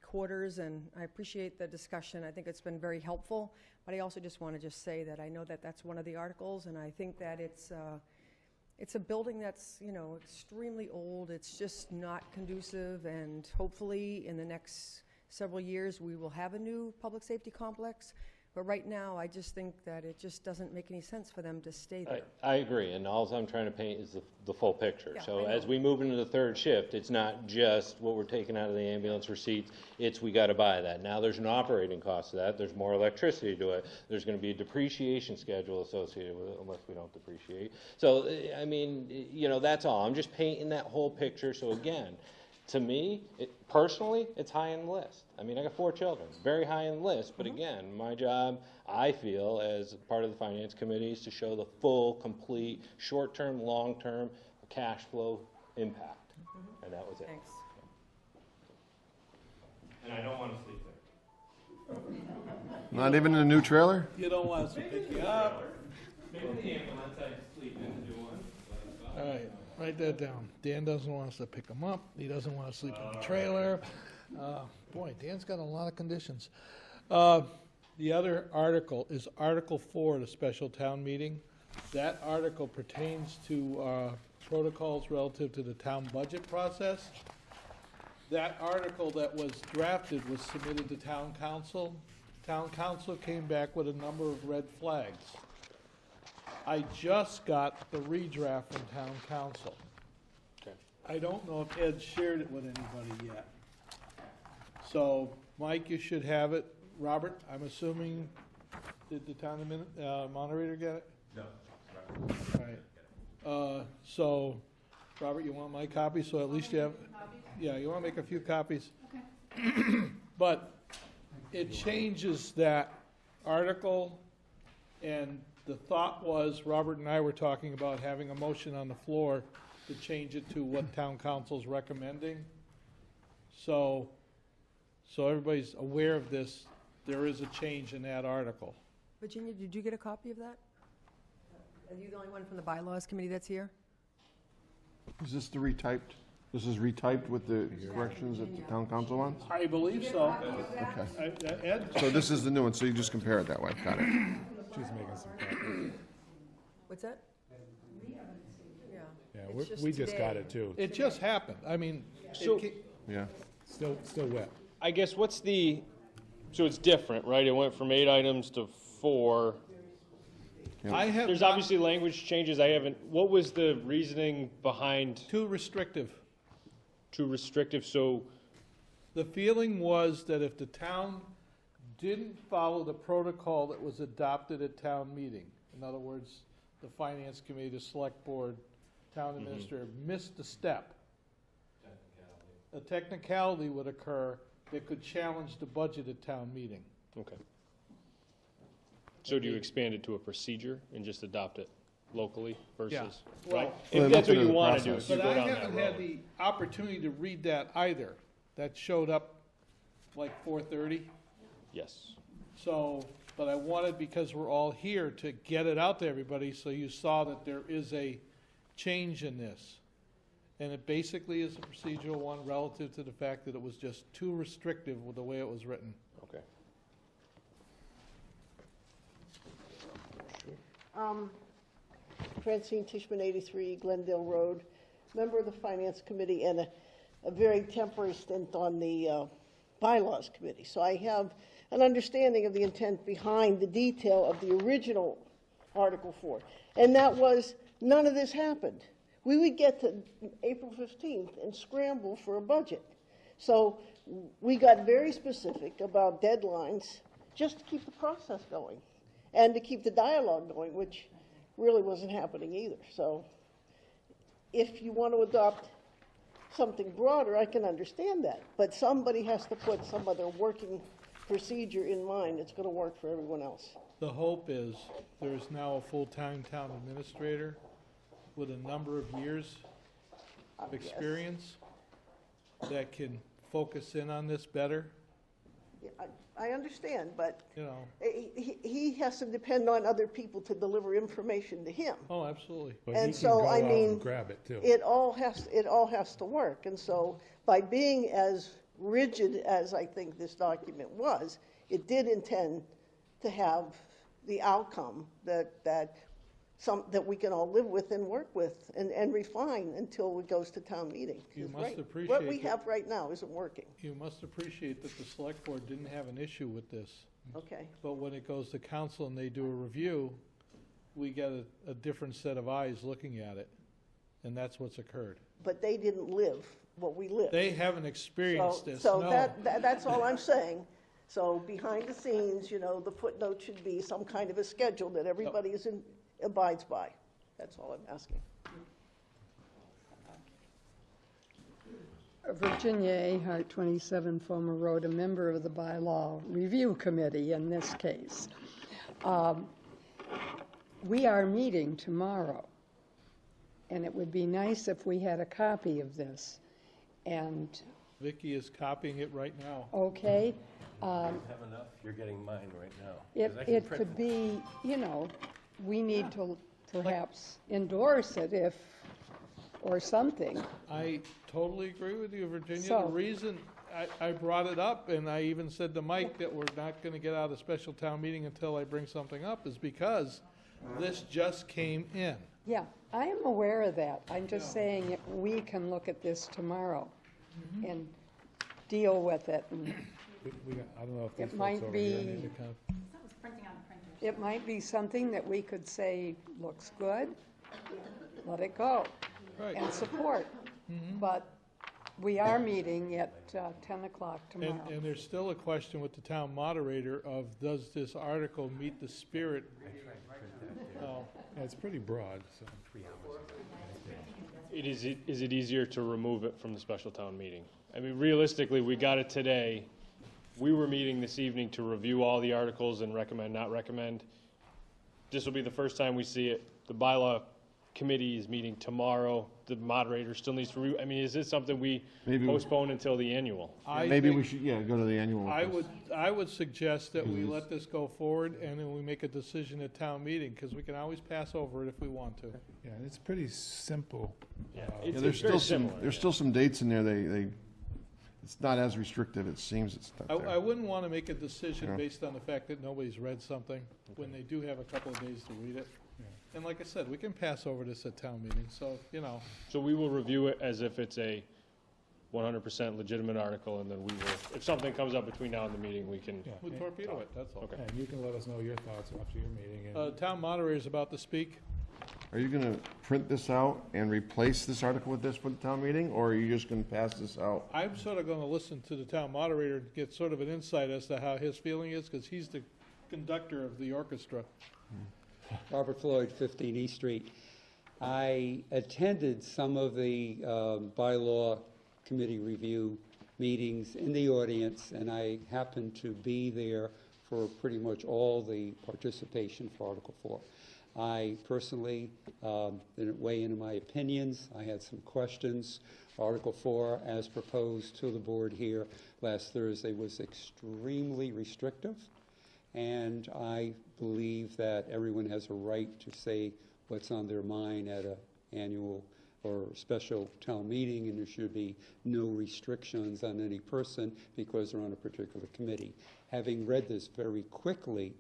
quarters, and I appreciate the discussion. I think it's been very helpful, but I also just want to just say that I know that that's one of the articles, and I think that it's a building that's, you know, extremely old. It's just not conducive, and hopefully in the next several years we will have a new public safety complex. But right now, I just think that it just doesn't make any sense for them to stay there. I agree, and all I'm trying to paint is the full picture. Yeah, So I know. as we move into the third shift, it's not just what we're taking out of the ambulance receipts, it's we gotta buy that. Now there's an operating cost to that, there's more electricity to it, there's gonna be a depreciation schedule associated with it, unless we don't depreciate. So, I mean, you know, that's all. I'm just painting that whole picture, so again, to me, personally, it's high on the list. I mean, I got 4 children, very high on the list, but again, my job, I feel, as part of the finance committee, is to show the full, complete, short-term, long-term cash flow impact. And that was it. Thanks. And I don't want to sleep there. Not even in a new trailer? You don't want us to pick you up. Maybe the ambulance, I'd sleep in the new one. All right, write that down. Dan doesn't want us to pick him up. He doesn't want to sleep in the trailer. Boy, Dan's got a lot of conditions. The other article is Article 4 of the special town meeting. That article pertains to protocols relative to the town budget process. That article that was drafted was submitted to town council. Town council came back with a number of red flags. I just got the redraft from town council. Okay. I don't know if Ed shared it with anybody yet. So, Mike, you should have it. Robert, I'm assuming, did the town moderator get it? No. All right. So, Robert, you want my copy, so at least you have, yeah, you want to make a few copies? Okay. But it changes that article, and the thought was, Robert and I were talking about having a motion on the floor to change it to what town council's recommending. So everybody's aware of this, there is a change in that article. Virginia, did you get a copy of that? Are you the only one from the bylaws committee that's here? Is this the retyped? This is retyped with the corrections that the town council wants? I believe so. Okay. Ed? So this is the new one, so you just compare it that way. Got it. She's making some copies. What's that? Yeah. Yeah, It's just we just got today. it too. It just happened. I mean, So- Yeah. Still wet. I guess so it's different, right? It went from 8 items to 4. I have There's not- obviously language changes. What was the reasoning behind too restrictive. too restrictive? So, The feeling was that if the town didn't follow the protocol that was adopted at town meeting, in other words, the finance committee, the select board, town administrator missed a step, a technicality would occur that could challenge the budget at town meeting. okay. So do you expand it to a procedure and just adopt it locally versus? Yeah. Right? Well, Well, If that's what look you at the want to do, process. if you But go I down that haven't had road. the opportunity to read that either. That showed up like 4:30. Yes. So, but I wanted, because we're all here, to get it out to everybody, so you saw that there is a change in this. And it basically is a procedural one relative to the fact that it was just too restrictive with the way it was written. Okay. Francine Tishman, 83 Glendale Road, member of the Finance Committee and a very temporary stint on the Bylaws Committee. So I have an understanding of the intent behind the detail of the original Article 4. And that was, none of this happened. We would get to April 15th and scramble for a budget. So we got very specific about deadlines just to keep the process going and to keep the dialogue going, which really wasn't happening either. So if you want to adopt something broader, I can understand that. But somebody has to put some other working procedure in mind that's going to work for everyone else. The hope is there is now a full-time town administrator with a number of years of experience that can focus in on this better, Yeah, I understand, but you know. he has to depend on other people to deliver information to him. Oh, absolutely. But And he can so, go I out mean, and grab it too. It all has to work. And so by being as rigid as I think this document was, it did intend to have the outcome that we can all live with and work with and refine until it goes to town meeting. You 'Cause must appreciate what we that- have right now isn't working. You must appreciate that the select board didn't have an issue with this. Okay. But when it goes to council and they do a review, we get a different set of eyes looking at it. And that's what's occurred. But they didn't live what we lived. They haven't experienced this, So no. that's all I'm saying. So behind the scenes, the footnote should be some kind of a schedule that everybody abides by. That's all I'm asking. Virginia Ahart, 27 Fulmer Road, a member of the Bylaw Review Committee in this case. We are meeting tomorrow, and it would be nice if we had a copy of this. And, Vicky is copying it right now. okay, Have enough, you're getting mine right now. 'Cause I can it print could be, we need to perhaps endorse it or something. I totally agree with you, Virginia. So- The reason I brought it up, and I even said to Mike that we're not gonna get out of the special town meeting until I bring something up, is because this just came in. Yeah, I am aware of that. I'm just saying that we can look at this tomorrow and deal with it. And I don't know if these It folks might over here be- need to That was printing on the printer. it might be something that we could say, looks good, let it go, Right. and support. But we are meeting at 10 o'clock tomorrow. And there's still a question with the town moderator of, does this article meet the spirit? Oh, Yeah, it's pretty broad, so. Is it easier to remove it from the special town meeting? I mean, realistically, we got it today. We were meeting this evening to review all the articles and recommend, not recommend. This will be the first time we see it. The bylaw committee is meeting tomorrow. The moderator still needs to review. I mean, is this something we Maybe- postpone until the annual? Maybe we think- should, go to the annual. I would suggest that we let this go forward and then we make a decision at town meeting, because we can always pass over it if we want to. Yeah, it's pretty simple. Yeah, Yeah, it's there's very still some, similar. there's still some dates in there, it's not as restrictive, it seems it's not I there. wouldn't want to make a decision Yeah. based on the fact that nobody's read something, when they do have a couple of days to read it. And like I said, we can pass over this at town meeting, so, So we will review it as if it's a 100% legitimate article, and then we will, if something comes up between now and the meeting, we can. Yeah. we'll torpedo it, that's all. Okay. And you can let us know your thoughts after your meeting. Town moderator's about to speak. Are you gonna print this out and replace this article with this for the town meeting, or are you just gonna pass this out? I'm sort of going to listen to the town moderator to get sort of an insight as to how his feeling is, because he's the conductor of the orchestra. Robert Floyd, 15 East Street. I attended some of the bylaw committee review meetings in the audience, and I happened to be there for pretty much all the participation for Article 4. I personally didn't weigh into my opinions. I had some questions. Article 4, as proposed to the board here last Thursday, was extremely restrictive. And I believe that everyone has a right to say what's on their mind at an annual or special town meeting, and there should be no restrictions on any person because they're on a particular committee. Having read this very quickly,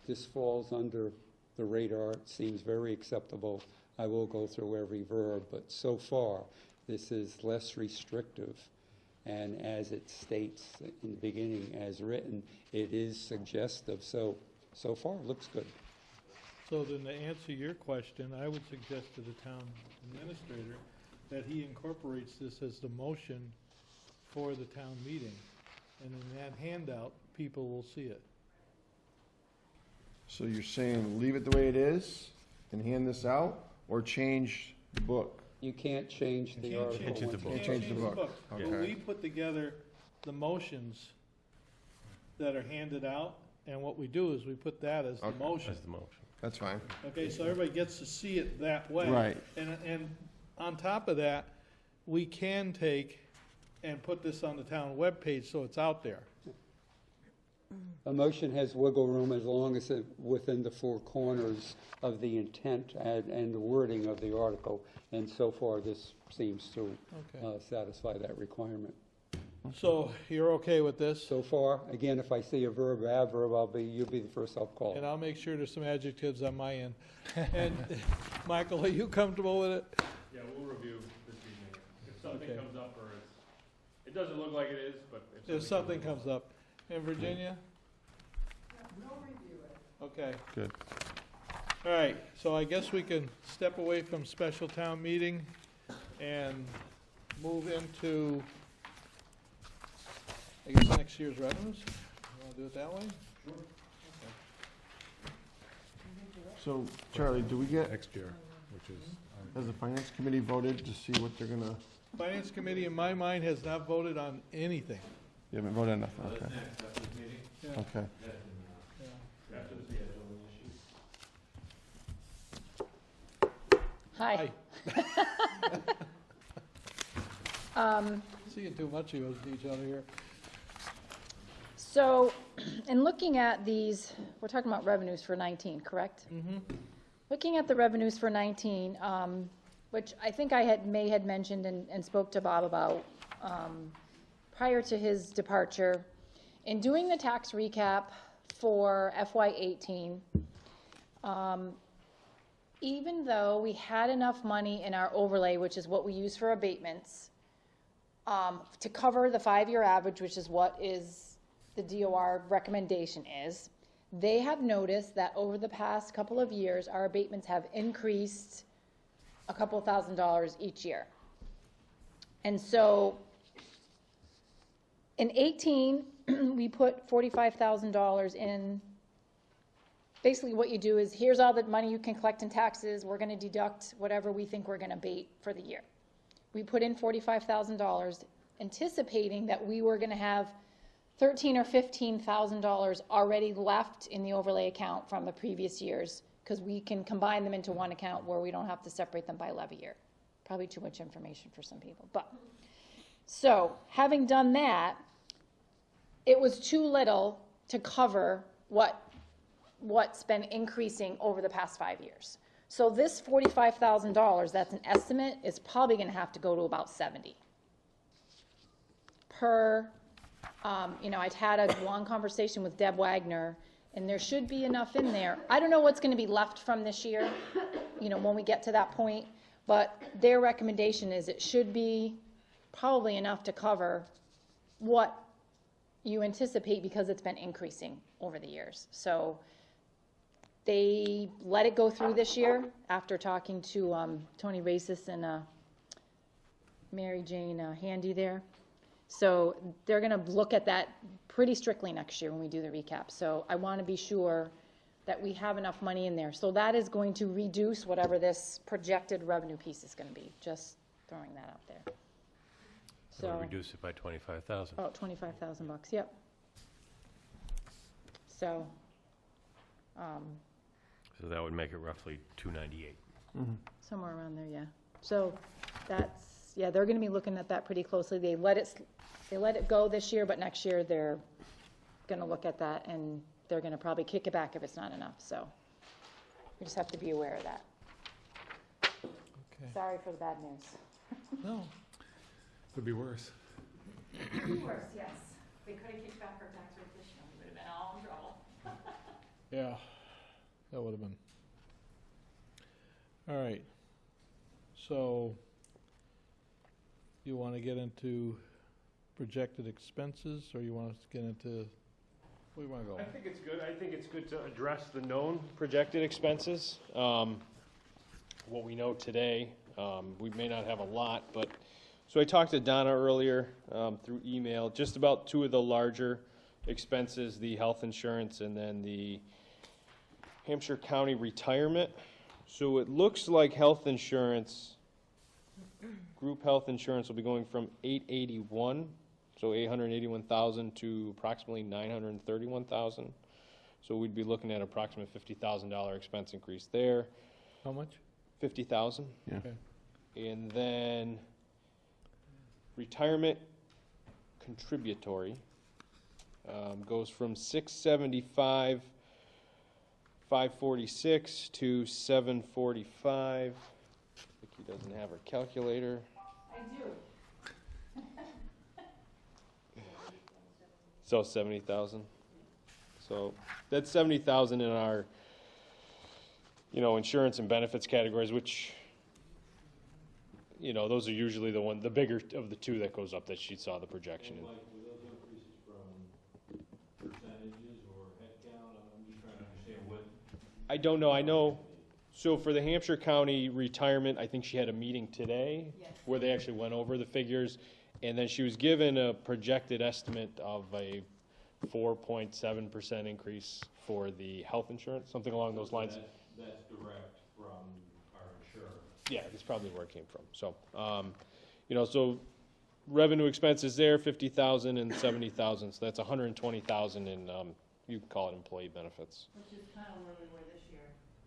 this falls under the radar. It seems very acceptable. I will go through every verb, but so far, this is less restrictive. And as it states in the beginning, as written, it is suggestive. So far, it looks good. So then to answer your question, I would suggest to the town administrator that he incorporates this as the motion for the town meeting. And in that handout, people will see it. So you're saying leave it the way it is and hand this out, or change the book? You can't change the article. Can't Change the book. But Okay. we put together the motions that are handed out, and what we do is we put that as the Okay. motion. That's the motion. That's fine. Okay, so everybody gets to see it that way. Right. And on top of that, we can take and put this on the town webpage so it's out there. A motion has wiggle room as long as it's within the four corners of the intent and the wording of the article. And so far, this seems to Okay. satisfy that requirement. So you're okay with this? So far, again, if I see a verb or adverb, you'll be the first I'll call. And I'll make sure there's some adjectives on my end. And Michael, are you comfortable with it? Yeah, we'll review this evening. If something Okay. comes up or it doesn't look like it is, but If something comes up. And Virginia? We'll review it. Okay. Good. All right, so I guess we can step away from special town meeting and move into, I guess, next year's revenues. You want to do it that way? So, Charlie, do we get, Next year, which is, has the finance committee voted to see what they're gonna, Finance committee, in my mind, has not voted on anything. you haven't voted on nothing, okay, Yeah. okay. Hi. Seeing too much of each other here. So, in looking at these, we're talking about revenues for 19, correct? Mm-hmm. Looking at the revenues for 19, which I think I may had mentioned and spoke to Bob about prior to his departure, in doing the tax recap for FY18, even though we had enough money in our overlay, which is what we use for abatements, to cover the 5-year average, which is what is the DOR recommendation is, they have noticed that over the past couple of years, our abatements have increased a couple $1,000s each year. And so in 18, we put $45,000 in. Basically what you do is, here's all the money you can collect in taxes, we're gonna deduct whatever we think we're gonna abate for the year. We put in $45,000, anticipating that we were gonna have $13,000 or $15,000 already left in the overlay account from the previous years, because we can combine them into one account where we don't have to separate them by levy year. Probably too much information for some people, but. So, having done that, it was too little to cover what's been increasing over the past 5 years. So this $45,000, that's an estimate, is probably gonna have to go to about 70. Per, I'd had a long conversation with Deb Wagner, and there should be enough in there. I don't know what's gonna be left from this year, when we get to that point, but their recommendation is it should be probably enough to cover what you anticipate, because it's been increasing over the years. So they let it go through this year after talking to Tony Racis and Mary Jane Handy there. So they're going to look at that pretty strictly next year when we do the recap. So I want to be sure that we have enough money in there. So that is going to reduce whatever this projected revenue piece is going to be. Just throwing that out there. So reduce it by 25,000. About $25,000, yep. So. So that would make it roughly 298. Somewhere around there, yeah. So that's, yeah, they're gonna be looking at that pretty closely. They let it go this year, but next year they're gonna look at that, and they're gonna probably kick it back if it's not enough, so we just have to be aware of that. Okay. Sorry for the bad news. No. could be worse. Worse, yes. They could have kicked back our tax rate this year, we would have been all in trouble. Yeah, that would have been. All right. So, you want to get into projected expenses, or you want us to get into, where do you want to go? I think it's good. I think it's good to address the known projected expenses. What we know today, we may not have a lot, but So I talked to Donna earlier through email, just about two of the larger expenses, the health insurance and then the Hampshire County retirement. So it looks like health insurance, group health insurance will be going from 881, so 881,000 to approximately 931,000. So we'd be looking at approximately $50,000 expense increase there. How much? 50,000. Yeah. Okay. And then retirement contributory goes from 675, 546 to 745. Vicky doesn't have her calculator. I do. So 70,000. So that's 70,000 in our, insurance and benefits categories, which, those are usually the bigger of the two that goes up that she saw the projection in. Like, were those increases from percentages or headcount? I'm just trying to understand what. I don't know. I know, so for the Hampshire County retirement, I think she had a meeting today where they actually went over the figures. And then she was given a projected estimate of a 4.7% increase for the health insurance, something along those lines. That's direct from our insurer. Yeah, that's probably where it came from. So, so revenue expenses there, 50,000 and 70,000. So that's 120,000 in, you can call it employee benefits. Which is kind of where we were this year.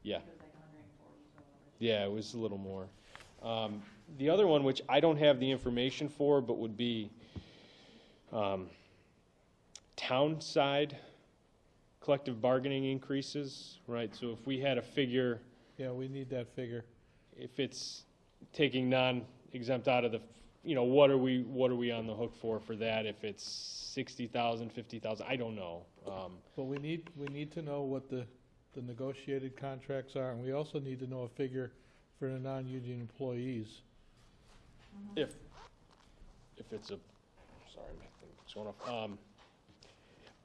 Yeah. It was like 140 total. Yeah, it was a little more. The other one, which I don't have the information for, but would be town side collective bargaining increases, right? So if we had a figure, Yeah, we need that figure. if it's taking non-exempt out of the, what are we on the hook for that? If it's 60,000, 50,000, I don't know. But we need to know what the negotiated contracts are, and we also need to know a figure for the non-union employees. If it's a, sorry, my thing's going off.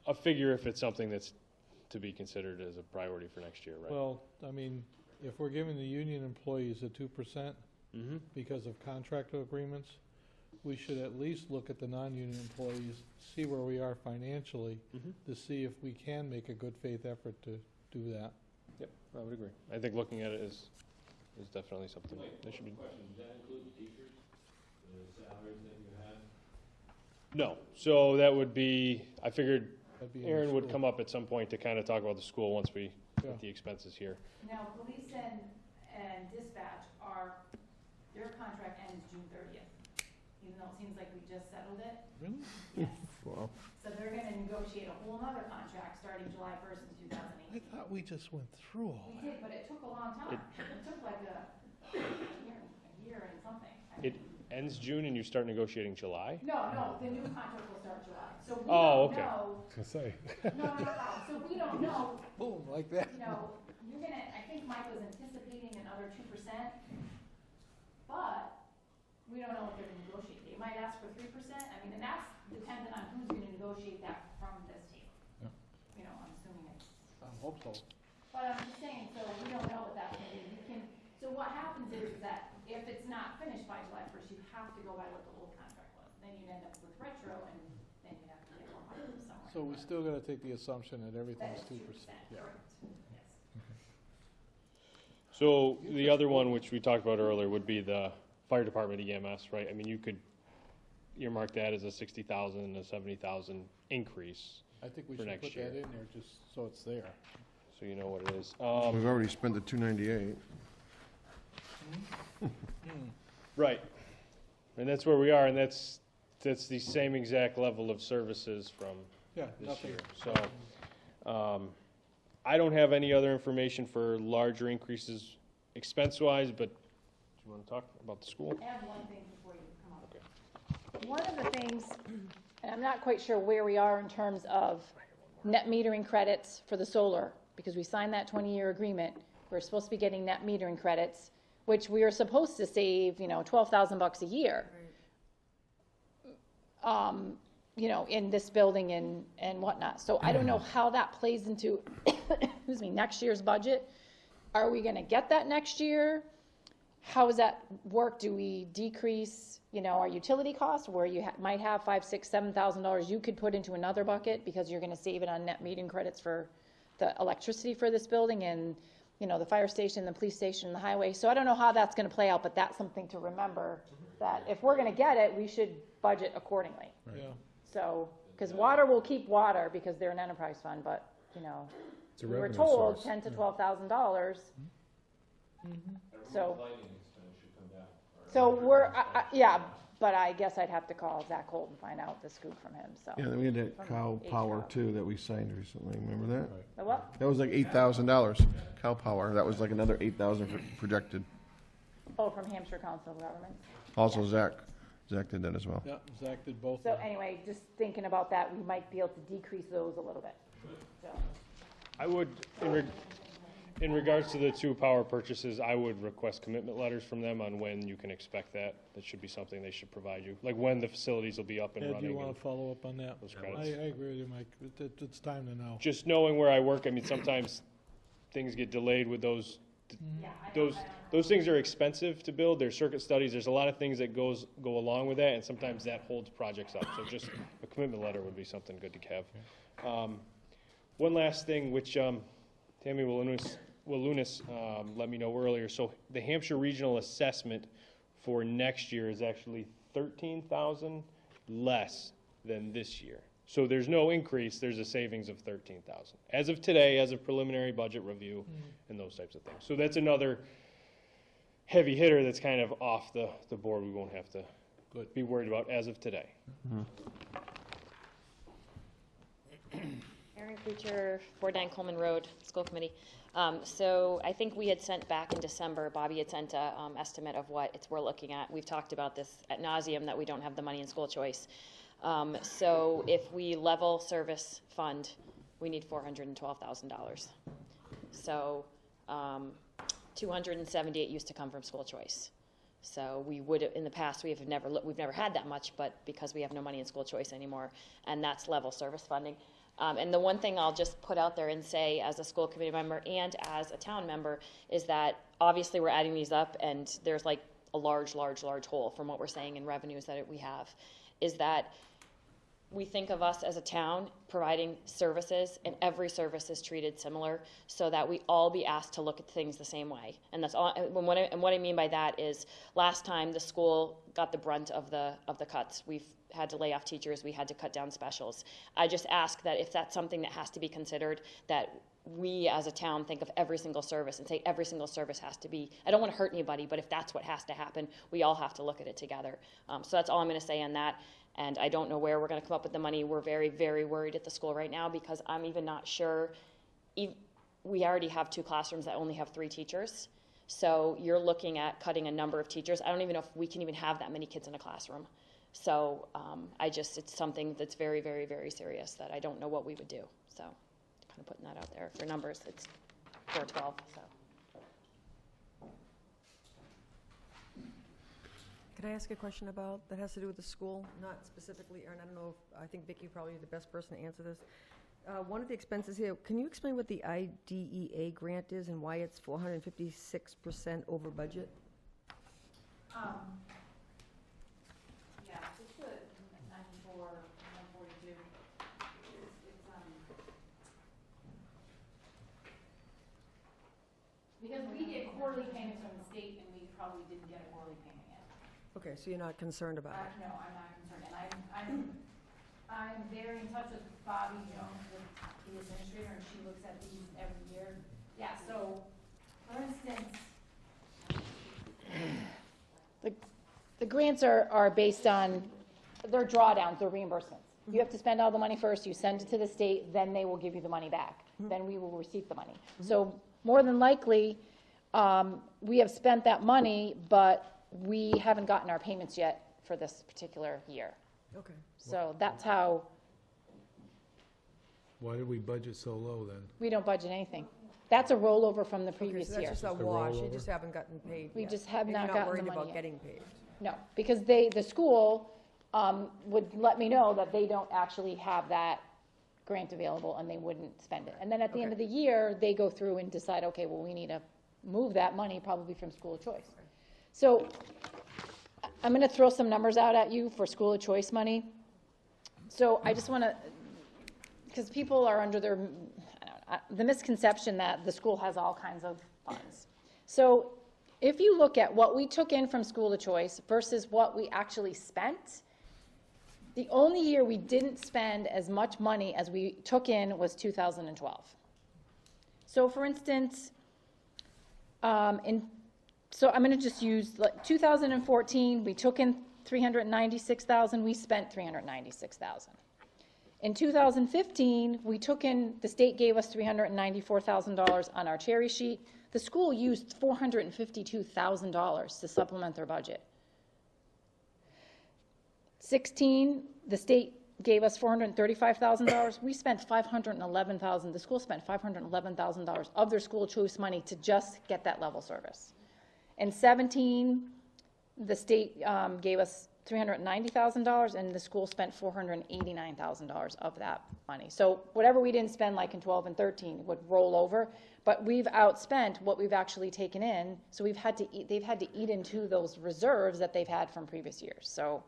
A figure if it's something that's to be considered as a priority for next year, right? Well, I mean, if we're giving the union employees a 2% Mm-hmm. because of contract agreements, we should at least look at the non-union employees, see where we are financially, Mhm. to see if we can make a good faith effort to do that. Yep, I would agree. I think looking at it is definitely something that should be. Question, does that include the teachers, the salaries that you have? No, so that would be, I figured That'd be in the Aaron would school. come up at some point to kind of talk about the school once we Yeah. get the expenses here. Now, police and dispatch their contract ends June 30th, even though it seems like we just settled it. Really? Yes. Wow. So they're gonna negotiate a whole nother contract starting July 1st in I 2018. thought we just went through all We that. did, but it took a long time. It took like a year and something. It ends June and you start negotiating July? No, the new contract will start July. So we Oh, don't okay. know. To say. No. So we don't know, Boom, like that. you're gonna, I think Mike was anticipating another 2%, but we don't know what they're gonna negotiate. They might ask for 3%. I mean, and that's dependent on who's gonna negotiate that from this table. I'm assuming it's. I hope so. But I'm just saying, so we don't know what that's gonna be. So what happens is that if it's not finished by July 1st, you have to go by what the old contract was. Then you'd end up with retro, and then you have to get more money from somewhere. So we still gotta take the assumption that everything's That 2%. is 2%, Yeah. correct, yes. So the other one, which we talked about earlier, would be the fire department EMS, right? I mean, you could earmark that as a 60,000 and a 70,000 increase, I think we For should next put that year. in there just so it's there. so you know what it is. We've already spent the 298. Right. And that's where we are, and that's the same exact level of services from Yeah, this nothing. year. So, I don't have any other information for larger increases expense-wise, but do you want to talk about the school? I have one thing before you come up. Okay. One of the things, and I'm not quite sure where we are in terms of net metering credits for the solar, because we signed that 20-year agreement. We're supposed to be getting net metering credits, which we are supposed to save, $12,000 a year. In this building and whatnot. So I don't know how that plays into, next year's budget. Are we gonna get that next year? how does that work? Do we decrease, our utility costs where you might have $5,000, $6,000, $7,000 you could put into another bucket because you're gonna save it on net metering credits for the electricity for this building and, the fire station, the police station, the highway. So I don't know how that's gonna play out, but that's something to remember, that if we're gonna get it, we should budget accordingly. Yeah. So, because water will keep water because they're an enterprise fund, but, It's a we were revenue told source. $10,000 to $12,000. So, Lighting expense should come down. or- so we're, yeah, but I guess I'd have to call Zach Holt and find out the scoop from him, so. Yeah, then we had that From cow H power Cow. too that we signed recently, remember that? The what? That was like $8,000, cow power, that was like another 8,000 projected. Oh, from Hampshire Council of Governments. Also Zach did that as well. Yeah, Zach did both. So anyway, just thinking about that, we might be able to decrease those a little bit, so. I would, in regards to the 2 power purchases, I would request commitment letters from them on when you can expect that. That should be something they should provide you, like when the facilities will be up and Ed, do running. you want and to follow up on that? those I credits. agree with you, Mike. It's time to know. Just knowing where I work, I mean, sometimes things get delayed with those. Those things are expensive to build. There's circuit studies. There's a lot of things that go along with that, and sometimes that holds projects up. So just a commitment letter would be something good to have. One last thing, which Tammy Walunas let me know earlier. So the Hampshire Regional Assessment for next year is actually $13,000 less than this year. So there's no increase, there's a savings of $13,000. As of today, as a preliminary budget review and those types of things. So that's another heavy hitter that's kind of off the board we won't have to be worried about as of today. Erin Preacher, 49 Coleman Road, School Committee. So I think we had sent back in December, Bobby had sent a estimate of what we're looking at. We've talked about this ad nauseum, that we don't have the money in school choice. So if we level service fund, we need $412,000. So 278 used to come from school choice. So we would, in the past, we've never had that much, but because we have no money in school choice anymore, and that's level service funding. And the one thing I'll just put out there and say as a school committee member and as a town member is that obviously we're adding these up and there's like a large hole from what we're saying in revenues that we have, is that we think of us as a town providing services, and every service is treated similar, so that we all be asked to look at things the same way. And that's all. And what I mean by that is, last time the school got the brunt of the cuts. We've had to lay off teachers. We had to cut down specials. I just ask that if that's something that has to be considered, that we as a town think of every single service and say every single service has to be. I don't want to hurt anybody, but if that's what has to happen, we all have to look at it together. So that's all I'm going to say on that. And I don't know where we're going to come up with the money. We're very, very worried at the school right now because I'm even not sure. We already have 2 classrooms that only have 3 teachers. So you're looking at cutting a number of teachers. I don't even know if we can even have that many kids in a classroom. So it's something that's very, very, very serious that I don't know what we would do. So kind of putting that out there for numbers. It's 412, so. Can I ask a question that has to do with the school? Not specifically, Erin, I don't know I think Vicki probably the best person to answer this. One of the expenses here, can you explain what the IDEA grant is and why it's 456% over budget? Yeah, it's the 94, 142. Because we get quarterly payments from the state, and we probably didn't get a quarterly payment yet. Okay, so you're not concerned about it? No, I'm not concerned, and I'm very in touch with Bobby Jones, the administrator, and she looks at these every year. Yeah, so, for instance, the grants are based on, they're drawdowns, they're reimbursements. You have to spend all the money first, you send it to the state, then they will give you the money back. Then we will receive the money. So more than likely, we have spent that money, but we haven't gotten our payments yet for this particular year. Okay. So that's how. Why did we budget so low then? We don't budget anything. That's a rollover from the previous Okay, so year. that's just a wash, you just haven't gotten paid We yet. just have And not you're gotten the worried money about yet. getting paid? No, because the school would let me know that they don't actually have that grant available and they wouldn't spend it. And then at the end of the year, they go through and decide, okay, well, we need to move that money probably from school choice. So I'm going to throw some numbers out at you for school of choice money. So I just want to, because people are under the misconception that the school has all kinds of funds. So if you look at what we took in from school of choice versus what we actually spent, the only year we didn't spend as much money as we took in was 2012. So for instance, so I'm going to just use, like, 2014, we took in $396,000, we spent $396,000. In 2015, we took in, the state gave us $394,000 on our cherry sheet. The school used $452,000 to supplement their budget. 16, the state gave us $435,000. We spent $511,000. The school spent $511,000 of their school choice money to just get that level service. In 17, the state gave us $390,000, and the school spent $489,000 of that money. So whatever we didn't spend, like in 12 and 13, would roll over, but we've outspent what we've actually taken in, so they've had to eat into those reserves that they've had from previous years. So.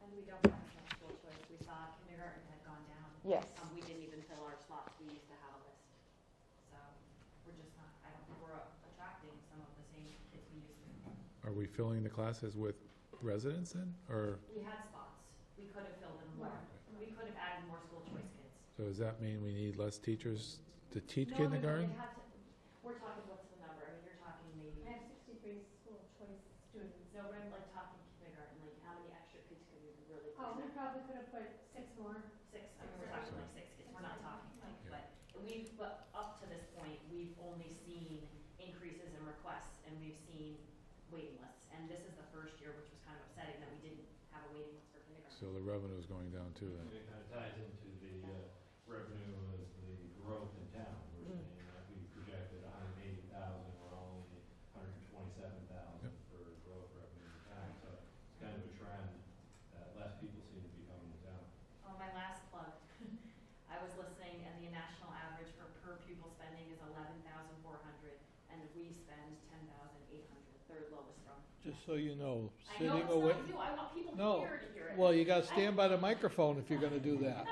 And we don't have enough school choice. We saw kindergarten had gone down. Yes. We didn't even fill our slots. We used to have a list. So we're just not, I don't think we're attracting some of the same kids we used to. Are we filling the classes with residents then, or? We had spots. We could have filled them more. We could have added more school choice kids. So does that mean we need less teachers to teach No, kindergarten? they have to, we're talking, what's the number? I mean, you're talking maybe. I have 63 school choice students. No, we're like talking kindergarten, like how many extra kids could we really put Oh, in we there? probably could have put 6 more. Six, I mean, we're talking like 6 kids. We're not talking like, but up to this point, we've only seen increases in requests and we've seen waiting lists. And this is the first year, which was kind of upsetting, that we didn't have a waiting list for kindergarten. So the revenue is going down too then? It kind of ties into the revenue of the growth in town. We're saying that we projected 180,000, we're only 127,000 for growth revenue in town. So it's kind of a trend that less people seem to be coming to town. Oh, my last plug. I was listening, and the national average for per pupil spending is 11,400, and we spend 10,800, third lowest from. Just so you know, I know sitting it's away. not you. I want people No, here to hear it. well, you gotta stand by the microphone if you're gonna do that.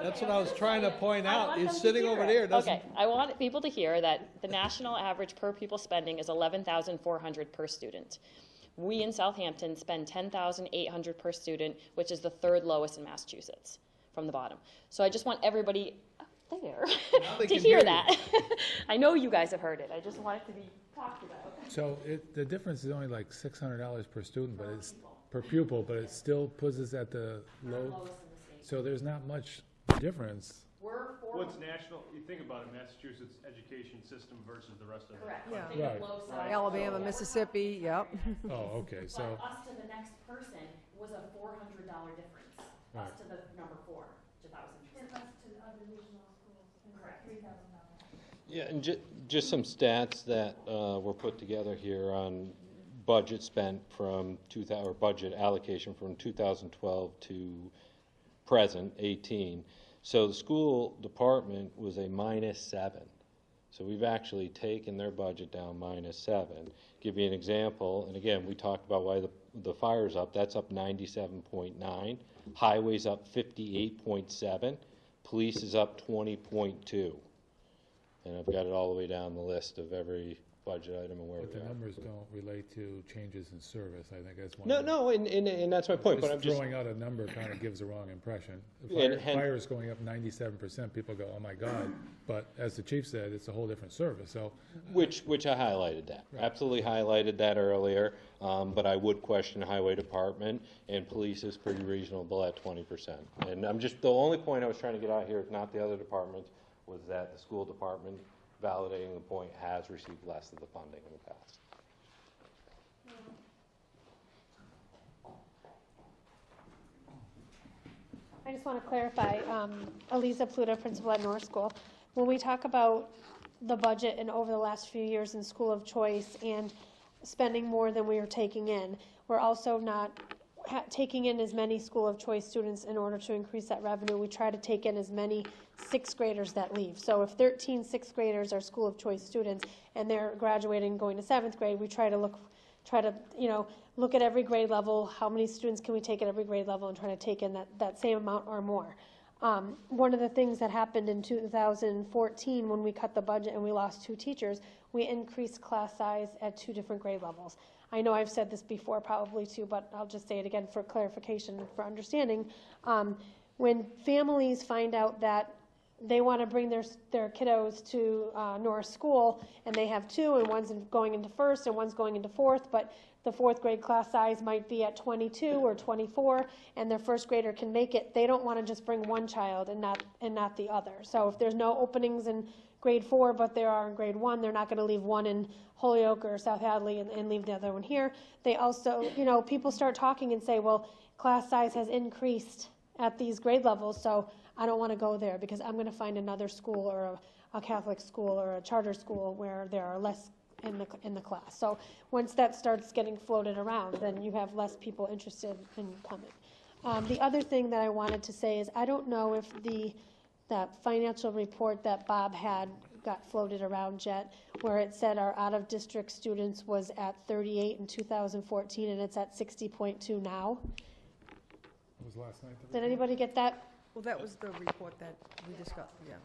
That's what I was trying to point I out, want is them to sitting hear over it. there doesn't. Okay, I want people to hear that the national average per pupil spending is 11,400 per student. We in Southampton spend 10,800 per student, which is the third lowest in Massachusetts, from the bottom. So I just want everybody up there they to can hear hear you. that. I know you guys have heard it. I just want it to be talked about. So the difference is only like $600 per student, but it's per pupil, but it still puts us at the low. Lowest in the state. So there's not much difference. We're for. What's national, you think about it, Massachusetts education system versus the rest of the. Correct. Yeah. Think of Right. low side. Alabama, Mississippi, yep. Oh, okay, so, But us to the next person was a $400 difference. Us Right. to the number 4, to 1,000. And us to the other regional schools, and Correct. $3,000. Yeah, and just some stats that were put together here on budget spent from or budget allocation from 2012 to present, 18. So the school department was a -7. So we've actually taken their budget down -7. Give you an example, and again, we talked about why the fire's up. That's up 97.9. Highway's up 58.7. Police is up 20.2. And I've got it all the way down the list of every budget item and where but we the are. numbers don't relate to changes in service. I think that's one. No, no, and that's my point, but I'm just, Throwing out a number kind of gives the wrong impression. The And- fire is going up 97%, people go, oh my God. But as the chief said, it's a whole different service, so. which I highlighted that, absolutely highlighted that earlier, but I would question the highway department, and police is pretty reasonable at 20%. And I'm just, the only point I was trying to get out here, is not the other departments, was that the school department, validating the point, has received less of the funding in the past. I just want to clarify, Eliza Pluta, principal at North School. When we talk about the budget and over the last few years in school of choice and spending more than we are taking in, we're also not taking in as many school of choice students in order to increase that revenue. We try to take in as many sixth graders that leave. So if 13 sixth graders are school of choice students and they're graduating and going to seventh grade, we try to look try to, look at every grade level, how many students can we take at every grade level, and try to take in that same amount or more. One of the things that happened in 2014 when we cut the budget and we lost 2 teachers, we increased class size at 2 different grade levels. I know I've said this before probably too, but I'll just say it again for clarification, for understanding. When families find out that they want to bring their kiddos to Norris School, and they have 2, and one's going into 1st and one's going into 4th, but the 4th grade class size might be at 22 or 24, and their 1st grader can make it, they don't want to just bring one child and not the other. So if there's no openings in grade 4, but there are in grade 1, they're not going to leave one in Holyoke or South Hadley and leave the other one here. They also, people start talking and say, well, class size has increased at these grade levels, so I don't want to go there because I'm going to find another school or a Catholic school or a charter school where there are less in the class. So once that starts getting floated around, then you have less people interested in coming. The other thing that I wanted to say is I don't know if that financial report that Bob had got floated around yet, where it said our out-of-district students was at 38 in 2014 and it's at 60.2 now. That was last night. Did anybody get that? Well, that was the report that we discussed, yeah.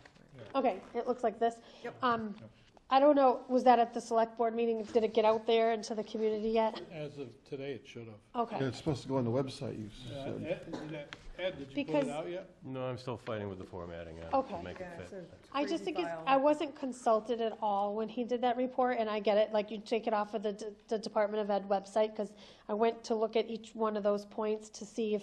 Okay, it looks like this. Yep. I don't know, was that at the select board meeting? Did it get out there into the community yet? As of today, it should have. Okay. Yeah, it's supposed to go on the website, you said. Ed, did you put Because- it out yet? No, I'm still fighting with the formatting Okay. to make it fit. I just think I wasn't consulted at all when he did that report, and I get it, like you take it off of the Department of Ed website, because I went to look at each one of those points to see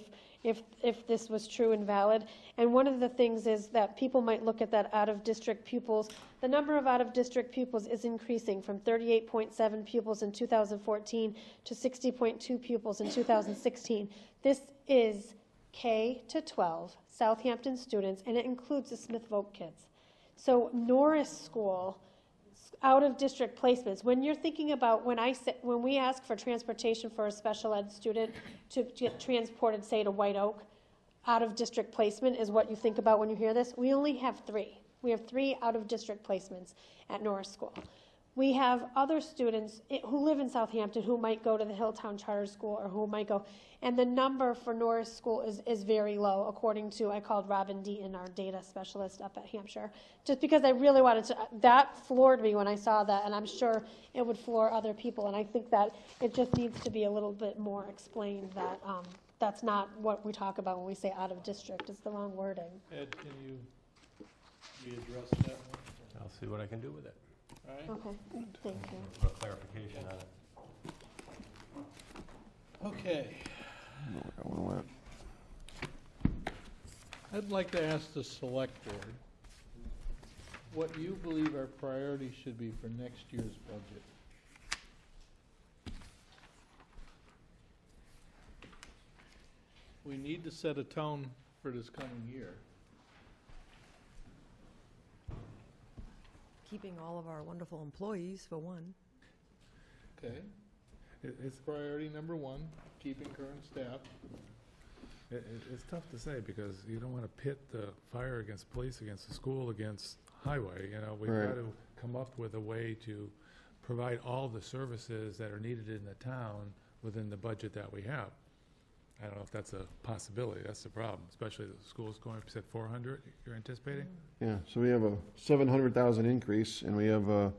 if this was true and valid. And one of the things is that people might look at that out-of-district pupils. The number of out-of-district pupils is increasing from 38.7 pupils in 2014 to 60.2 pupils in 2016. This is K to 12 Southampton students, and it includes the Smith Voc kids. So Norris School, out-of-district placements, when you're thinking about, when we ask for transportation for a special ed student to get transported, say, to White Oak, out-of-district placement is what you think about when you hear this. We only have 3. We have 3 out-of-district placements at Norris School. We have other students who live in Southampton who might go to the Hilltown Charter School or who might go, and the number for Norris School is very low, according to, I called Robin Deaton, our data specialist up at Hampshire, just because I really wanted to, that floored me when I saw that, and I'm sure it would floor other people, and I think that it just needs to be a little bit more explained that that's not what we talk about when we say out of district, it's the wrong wording. Ed, can you readdress that one? I'll see what I can do with it. All right? Okay, thank you. For clarification on it. Okay. I don't know where that went. I'd like to ask the select board what you believe our priorities should be for next year's budget. We need to set a tone for this coming year. Keeping all of our wonderful employees, for one. Okay? It's Priority number 1, keeping current staff. It's tough to say because you don't want to pit the fire against police, against the school, against highway. We've Right. got to come up with a way to provide all the services that are needed in the town within the budget that we have. I don't know if that's a possibility. That's the problem, especially the schools going up, you said 400 you're anticipating? Yeah, so we have a 700,000 increase, and we have a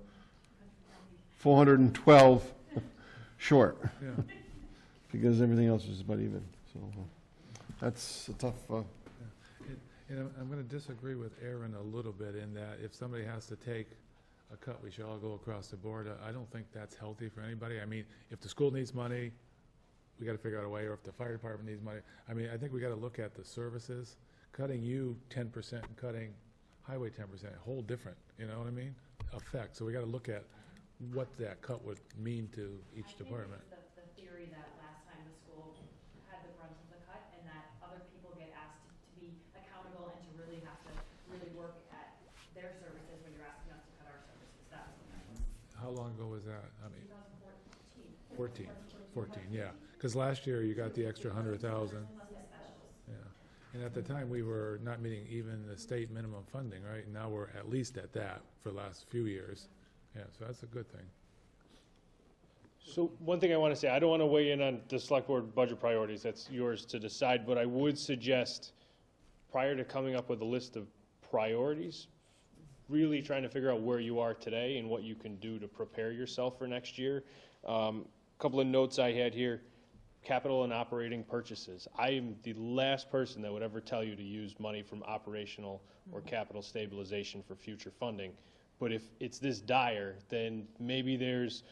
412 short, Yeah. because everything else is about even, so that's a tough, I'm going to disagree with Aaron a little bit in that if somebody has to take a cut, we should all go across the board. I don't think that's healthy for anybody. I mean, if the school needs money, we got to figure out a way, or if the fire department needs money. I mean, I think we got to look at the services. Cutting you 10% and cutting highway 10%, a whole different, you know what I mean, effect. So we got to look at what that cut would mean to each department. I think it's the theory that last time the school had the brunt of the cut and that other people get asked to be accountable and to really have to really work at their services when you're asking us to cut our services. That's what that was. How long ago was that? I mean, 2014. 14, yeah. Because last year you got the extra 100,000. Yeah. And at the time, we were not meeting even the state minimum funding, right? And now we're at least at that for the last few years. Yeah, so that's a good thing. So one thing I want to say, I don't want to weigh in on the select board budget priorities, that's yours to decide, but I would suggest, prior to coming up with a list of priorities, really trying to figure out where you are today and what you can do to prepare yourself for next year. Couple of notes I had here, capital and operating purchases. I am the last person that would ever tell you to use money from operational or capital stabilization for future funding. But if it's this dire, then maybe there's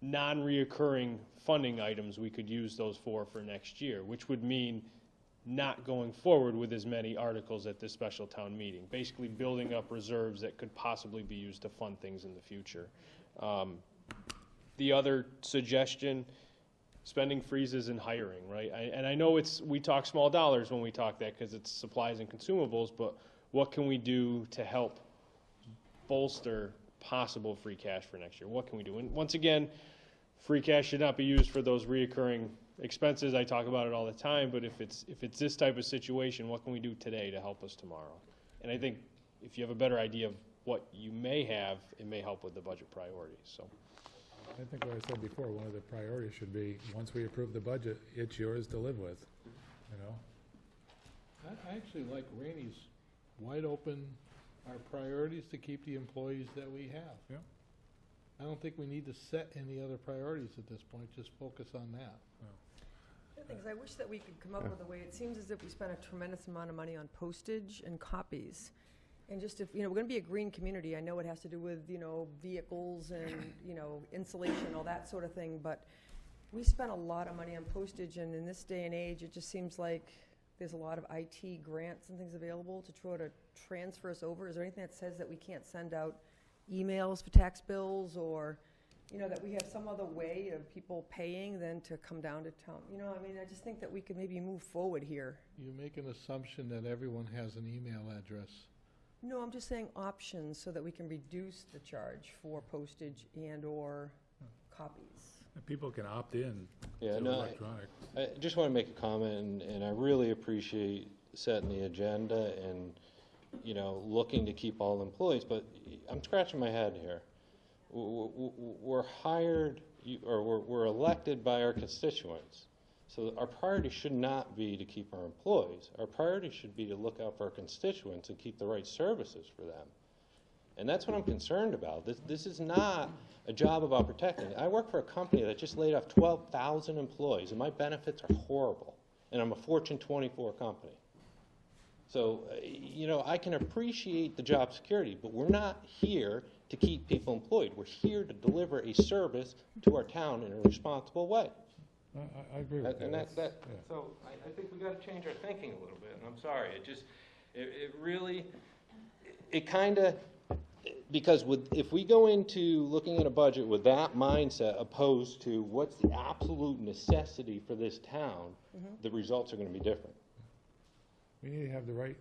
non-reoccurring funding items we could use those for next year, which would mean not going forward with as many articles at this special town meeting, basically building up reserves that could possibly be used to fund things in the future. The other suggestion, spending freezes and hiring, right? And I know we talk small dollars when we talk that because it's supplies and consumables, but what can we do to help bolster possible free cash for next year? What can we do? And once again, free cash should not be used for those reoccurring expenses. I talk about it all the time, but if it's this type of situation, what can we do today to help us tomorrow? And I think if you have a better idea of what you may have, it may help with the budget priorities. So I think what I said before, one of the priorities should be, once we approve the budget, it's yours to live with, you know? I actually like Rainey's wide open, our priorities to keep the employees that we have. Yeah. I don't think we need to set any other priorities at this point, just focus on that. The thing is, I wish that we could come up with a way, it seems as if we spend a tremendous amount of money on postage and copies. And just if, we're gonna be a green community, I know it has to do with, vehicles and, insulation, all that sort of thing, but we spend a lot of money on postage, and in this day and age, it just seems like there's a lot of IT grants and things available to try to transfer us over. Is there anything that says that we can't send out emails for tax bills, or, that we have some other way of people paying than to come down to town? I just think that we could maybe move forward here. You make an assumption that everyone has an email address. No, I'm just saying options so that we can reduce the charge for postage and/or copies. And people can opt in Yeah, to no, electronic. I just want to make a comment, and I really appreciate setting the agenda and, looking to keep all employees, but I'm scratching my head here. We're hired, or we're elected by our constituents. So our priority should not be to keep our employees. Our priority should be to look out for our constituents and keep the right services for them. And that's what I'm concerned about. This is not a job about protecting. I work for a company that just laid off 12,000 employees, and my benefits are horrible. And I'm a Fortune 24 company. So, I can appreciate the job security, but we're not here to keep people employed. We're here to deliver a service to our town in a responsible way. I agree with And that. so I think we got to change our thinking a little bit, and I'm sorry, it really, because if we go into looking at a budget with that mindset opposed to what's the absolute necessity for this town, the results are going to be different. We need to have the right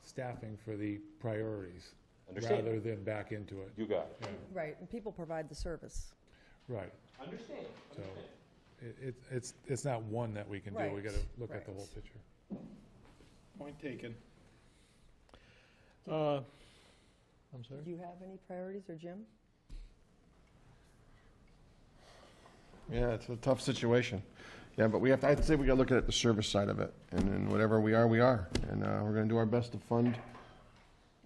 staffing for the priorities, Understand. rather than back into it. You got it. Right, and people provide the service. Right. Understand. So it's not one that we can do. We Right, got to look at the right. whole picture. Point taken. I'm sorry? Do you have any priorities, or Jim? Yeah, it's a tough situation. Yeah, but I'd say we gotta look at the service side of it, and then whatever we are, we are. And, we're gonna do our best to fund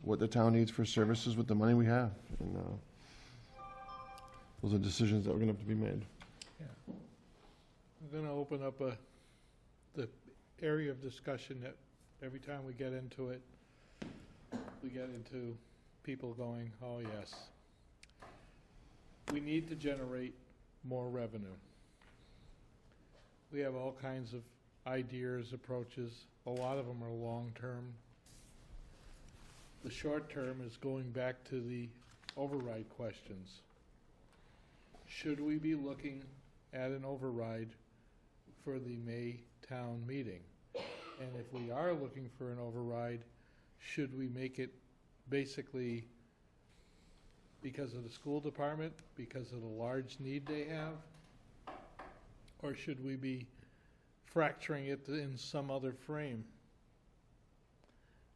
what the town needs for services with the money we have. And, those are decisions that we're gonna have to be made. I'm gonna open up the area of discussion that every time we get into it, we get into people going, oh, yes. We need to generate more revenue. We have all kinds of ideas, approaches. A lot of them are long-term. The short term is going back to the override questions. Should we be looking at an override for the May town meeting? And if we are looking for an override, should we make it basically because of the school department, because of the large need they have? Or should we be fracturing it in some other frame?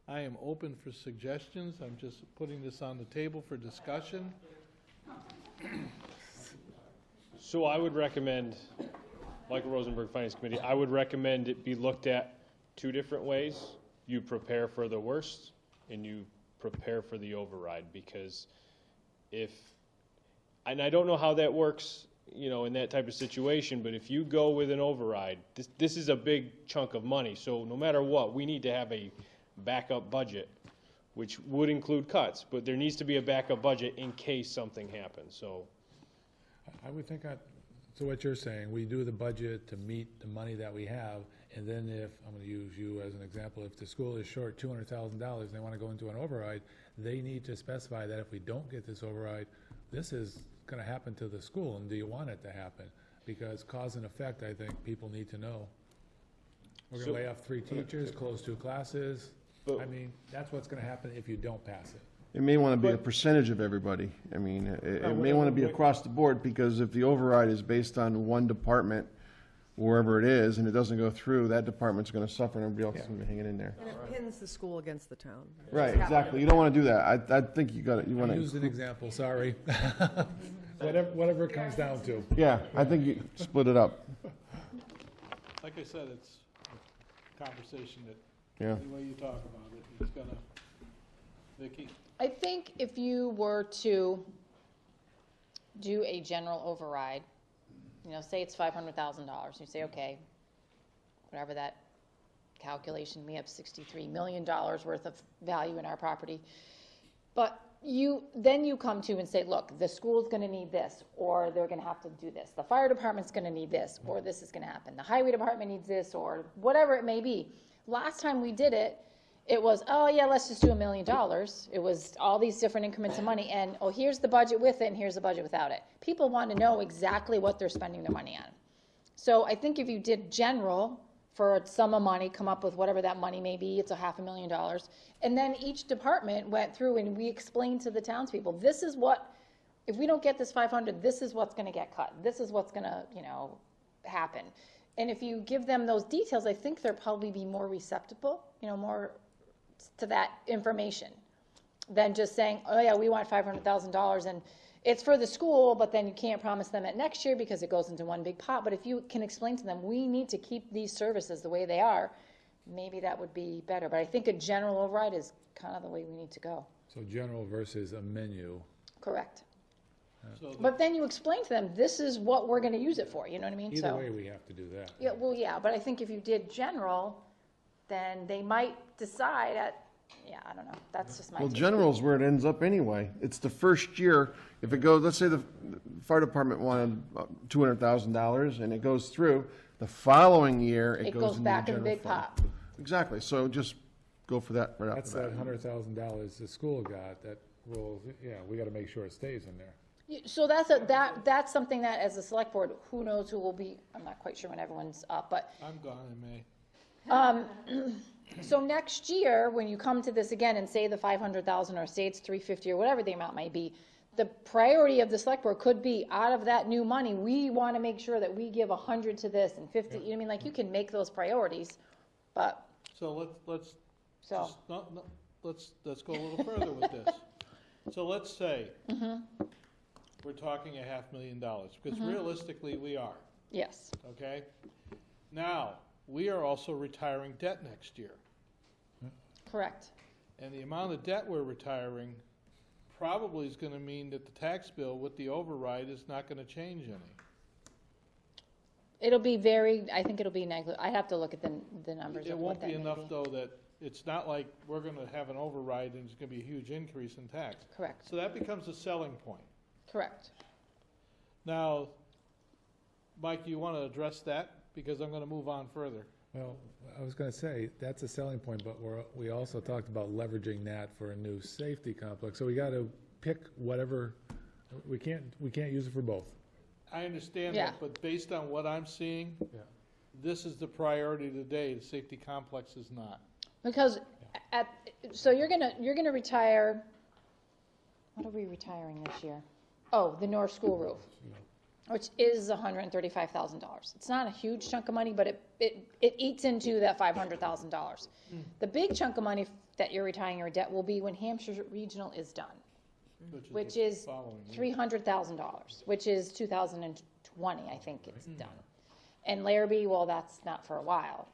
I am open for suggestions. I'm just putting this on the table for discussion. So I would recommend, Michael Rosenberg, Finance Committee, I would recommend it be looked at two different ways. You prepare for the worst, and you prepare for the override, because and I don't know how that works, in that type of situation, but if you go with an override, this is a big chunk of money, so no matter what, we need to have a backup budget, which would include cuts, but there needs to be a backup budget in case something happens, so. I would think, so what you're saying, we do the budget to meet the money that we have, and then if, I'm gonna use you as an example, if the school is short $200,000 and they wanna go into an override, they need to specify that if we don't get this override, this is gonna happen to the school, and do you want it to happen? Because cause and effect, I think people need to know. We're gonna lay off 3 teachers, close 2 classes. I mean, that's what's gonna happen if you don't pass it. It may want to be a percentage of everybody. I mean, it may want to be across the board, because if the override is based on one department, wherever it is, and it doesn't go through, that department's going to suffer and everybody else is going to be hanging in there. And it pins the school against the town. Right, exactly. You don't want to do that. I think you want I to. used an example, sorry. Whatever it comes down to. Yeah, I think you split it up. Like I said, it's a conversation that, Yeah. any way you talk about it, it's gonna, Vicki? I think if you were to do a general override, say it's $500,000, you say, okay, whatever that calculation, we have $63 million worth of value in our property. But then you come to and say, look, the school's gonna need this, or they're gonna have to do this. The fire department's gonna need this, or this is gonna happen. The highway department needs this, or whatever it may be. Last time we did it, it was, oh yeah, let's just do $1 million. It was all these different increments of money, and oh, here's the budget with it, and here's the budget without it. People want to know exactly what they're spending their money on. So I think if you did general for a sum of money, come up with whatever that money may be, it's $500,000, and then each department went through and we explained to the townspeople, this is what, if we don't get this 500, this is what's going to get cut. This is what's going to, happen. And if you give them those details, I think they'll probably be more receptive, more to that information than just saying, oh yeah, we want $500,000 and it's for the school, but then you can't promise them it next year because it goes into one big pot. But if you can explain to them, we need to keep these services the way they are, maybe that would be better. But I think a general override is kind of the way we need to go. So general versus a menu. Correct. But then you explain to them, this is what we're going to use it for, you know what I mean? Either way, we have to do that. Yeah, well, yeah, but I think if you did general, then they might decide I don't know, that's just my. Well, general's where it ends up anyway. It's the first year, if it goes, let's say the fire department wanted $200,000 and it goes through, the following year, it goes into the back in the general big fund. pot. Exactly, so just go for that right off That's the bat. that $100,000 the school got, that will, we gotta make sure it stays in there. So that's something that as a select board, who knows who will be, I'm not quite sure when everyone's up, but. I'm gone in May. So next year, when you come to this again and say the 500,000 or say it's 350 or whatever the amount might be, the priority of the select board could be out of that new money, we want to make sure that we give 100 to this and 50, you know what I mean? Like you can make those priorities, but. So let's go a little further with this. So let's say we're talking $500,000, because realistically we are. Yes. Okay? Now, we are also retiring debt next year. Correct. And the amount of debt we're retiring probably is going to mean that the tax bill with the override is not going to change any. It'll be I think it'll be negligible. I have to look at the numbers It of what won't that be may enough, though, that it's not like we're going to have an override and it's going to be a huge increase in tax. Correct. So that becomes a selling point. Correct. Now, Mike, you want to address that? Because I'm going to move on further. Well, I was gonna say, that's a selling point, but we also talked about leveraging that for a new safety complex, so we gotta pick whatever, we can't use it for both. I understand Yeah. that, but based on what I'm seeing, this is the priority today. The safety complex is not. Because so you're gonna retire, what are we retiring this year? Oh, the North School roof, which is $135,000. It's not a huge chunk of money, but it eats into that $500,000. The big chunk of money that you're retiring your debt will be when Hampshire Regional is done, which is $300,000, which is 2020. 20, I think it's done. And Larrabee, well, that's not for a while.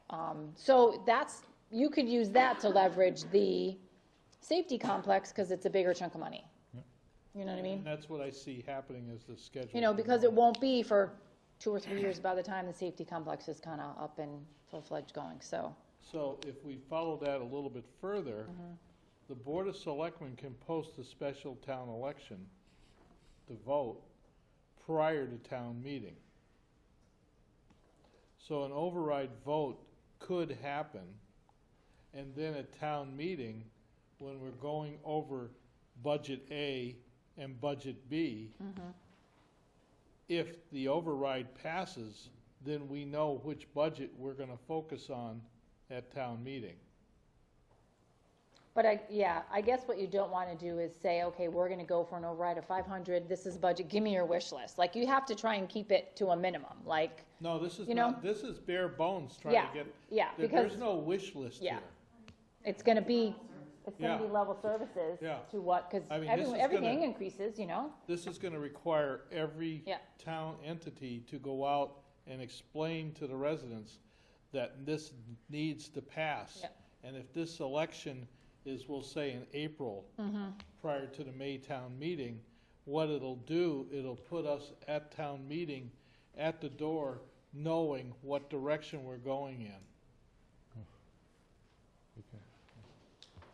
So that's, you could use that to leverage the safety complex, because it's a bigger chunk of money. You know what I mean? And that's what I see happening as the schedule. You know, because it won't be for 2 or 3 years by the time the safety complex is kind of up and full-fledged going, so. So if we follow that a little bit further, the Board of Selectmen can post a special town election to vote prior to town meeting. So an override vote could happen, and then at town meeting, when we're going over budget A and budget B, if the override passes, then we know which budget we're gonna focus on at town meeting. But I guess what you don't want to do is say, okay, we're going to go for an override of 500, this is budget, give me your wish list. Like, you have to try and keep it to a minimum, like. No, this is you not, know? this is bare bones trying to get. Because. There's no wish list here. It's going to be, Yeah. level services Yeah. to what, because I mean, this is everything gonna- increases, you know? This is gonna require every town entity to go out and explain to the residents that this needs to pass. And if this election is, we'll say, in April, prior to the May town meeting, what it'll do, it'll put us at town meeting, at the door, knowing what direction we're going in.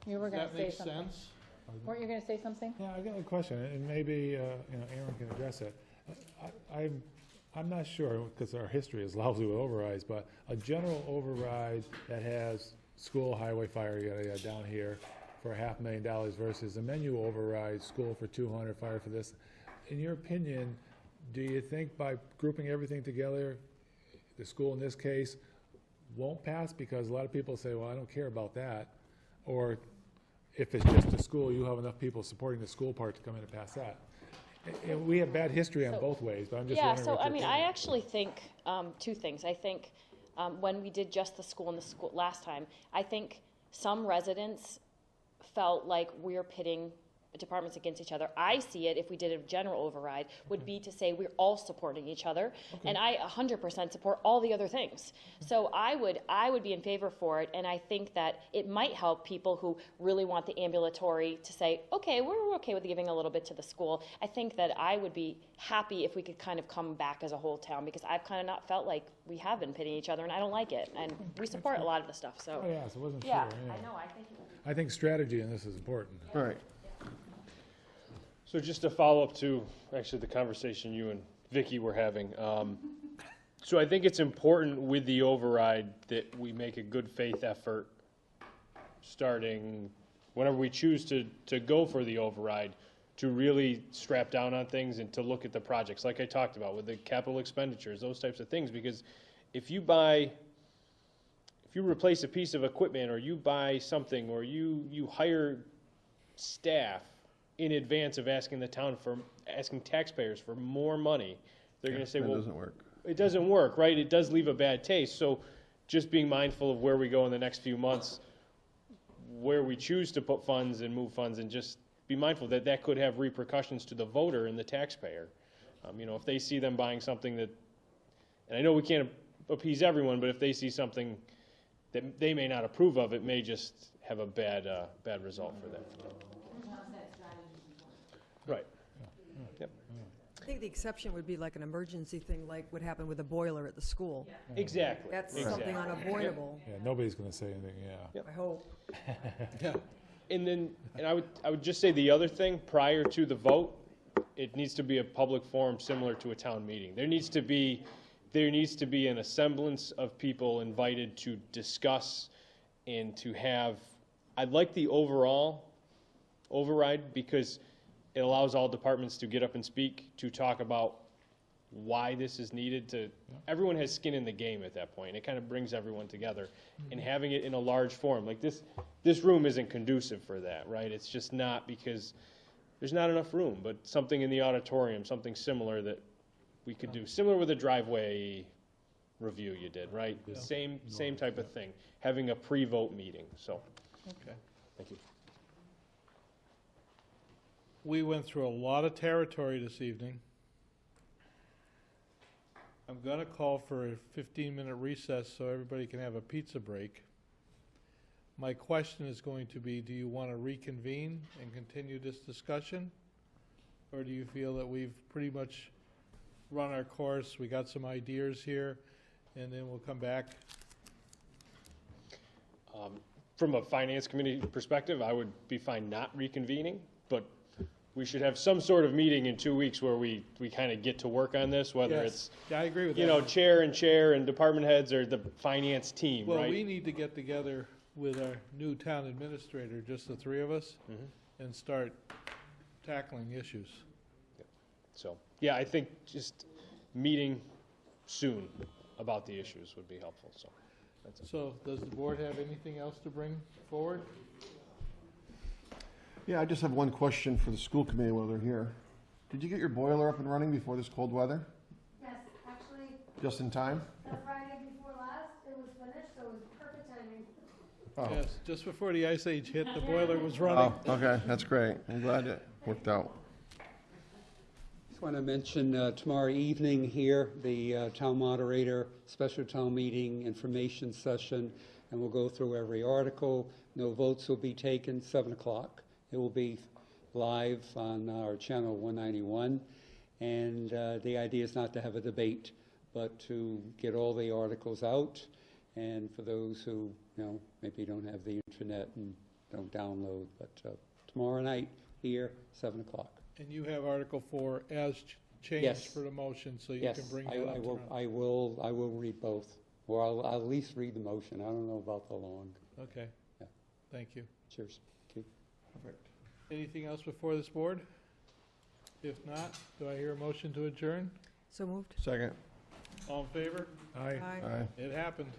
You were going to Does that say make something. sense? Weren't you going to say something? Yeah, I got a question, and maybe, Aaron can address it. I'm not sure, because our history is lousy with overrides, but a general override that has school, highway, fire, yada, yada, down here for $500,000 versus a menu override, school for 200, fire for this. In your opinion, do you think by grouping everything together, the school in this case won't pass? Because a lot of people say, well, I don't care about that. Or if it's just a school, you have enough people supporting the school part to come in and pass that. And we have bad history on both ways, but I'm just wondering. So I mean, I actually think two things. I think when we did just the school and the school last time, I think some residents felt like we're pitting departments against each other. I see it, if we did a general override, would be to say we're all supporting each other, and I 100% support all the other things. So I would be in favor for it, and I think that it might help people who really want the ambulatory to say, okay, we're okay with giving a little bit to the school. I think that I would be happy if we could kind of come back as a whole town, because I've kind of not felt like we have been pitting each other, and I don't like it, and we support a lot of the stuff, so. Oh, yeah, so I wasn't sure. Yeah, I know, I think it would be. I think strategy in this is important. Right. So just to follow up to actually the conversation you and Vicky were having. So I think it's important with the override that we make a good faith effort starting whenever we choose to go for the override, to really strap down on things and to look at the projects like I talked about with the capital expenditures, those types of things. Because if you replace a piece of equipment, or you buy something, or you hire staff in advance of asking taxpayers for more money, they're going to say, well, That doesn't work. it doesn't work, right? It does leave a bad taste. So just being mindful of where we go in the next few months, where we choose to put funds and move funds, and just be mindful that that could have repercussions to the voter and the taxpayer. If they see them buying something that, and I know we can't appease everyone, but if they see something that they may not approve of, it may just have a bad result for them. Right. Yep. I think the exception would be like an emergency thing, like what happened with the boiler at the school. Exactly. That's something unavoidable. Yeah, nobody's going to say anything, yeah. I hope. Yeah. And I would just say the other thing, prior to the vote, it needs to be a public forum similar to a town meeting. There needs to be an assemblance of people invited to discuss and to have, I'd like the overall override, because it allows all departments to get up and speak, to talk about why this is needed. Everyone has skin in the game at that point. It kind of brings everyone together. And having it in a large forum, like this room isn't conducive for that, right? It's just not, because there's not enough room, but something in the auditorium, something similar that we could do, similar with a driveway review you did, right? Yeah. Same type of thing, having a pre-vote meeting, so. Okay. Thank you. We went through a lot of territory this evening. I'm gonna call for a 15-minute recess so everybody can have a pizza break. My question is going to be, do you want to reconvene and continue this discussion? Or do you feel that we've pretty much run our course, we got some ideas here, and then we'll come back? From a finance committee perspective, I would be fine not reconvening, but we should have some sort of meeting in 2 weeks where we kind of get to work on this, whether Yes. it's, Yeah, I agree with you that. know, chair and department heads or the finance team, Well, right? we need to get together with our new town administrator, just the three of us, and start tackling issues. So, yeah, I think just meeting soon about the issues would be helpful, so. That's it. So, does the board have anything else to bring forward? Yeah, I just have one question for the school committee while they're here. Did you get your boiler up and running before this cold weather? Yes, actually, Just in time? the Friday before last, it was finished, so it was perfect timing. Oh. Yes, just before the ice age hit, the boiler was running. Oh, okay, that's great. I'm glad it worked out. Just want to mention tomorrow evening here, the town moderator, special town meeting information session, and we'll go through every article. No votes will be taken, 7 o'clock. It will be live on our channel 191, and the idea is not to have a debate, but to get all the articles out, and for those who, maybe don't have the internet and don't download, but tomorrow night here, 7 o'clock. And you have Article 4 as changed Yes. for the motion, so you Yes, can bring I that up will, tomorrow. I will read both, or I'll at least read the motion. I don't know about the long. Okay. Yeah. Thank you. Cheers. Okay. Perfect. Anything else before this board? If not, do I hear a motion to adjourn? So moved? Second. All in favor? Aye. Aye. Aye. It happened.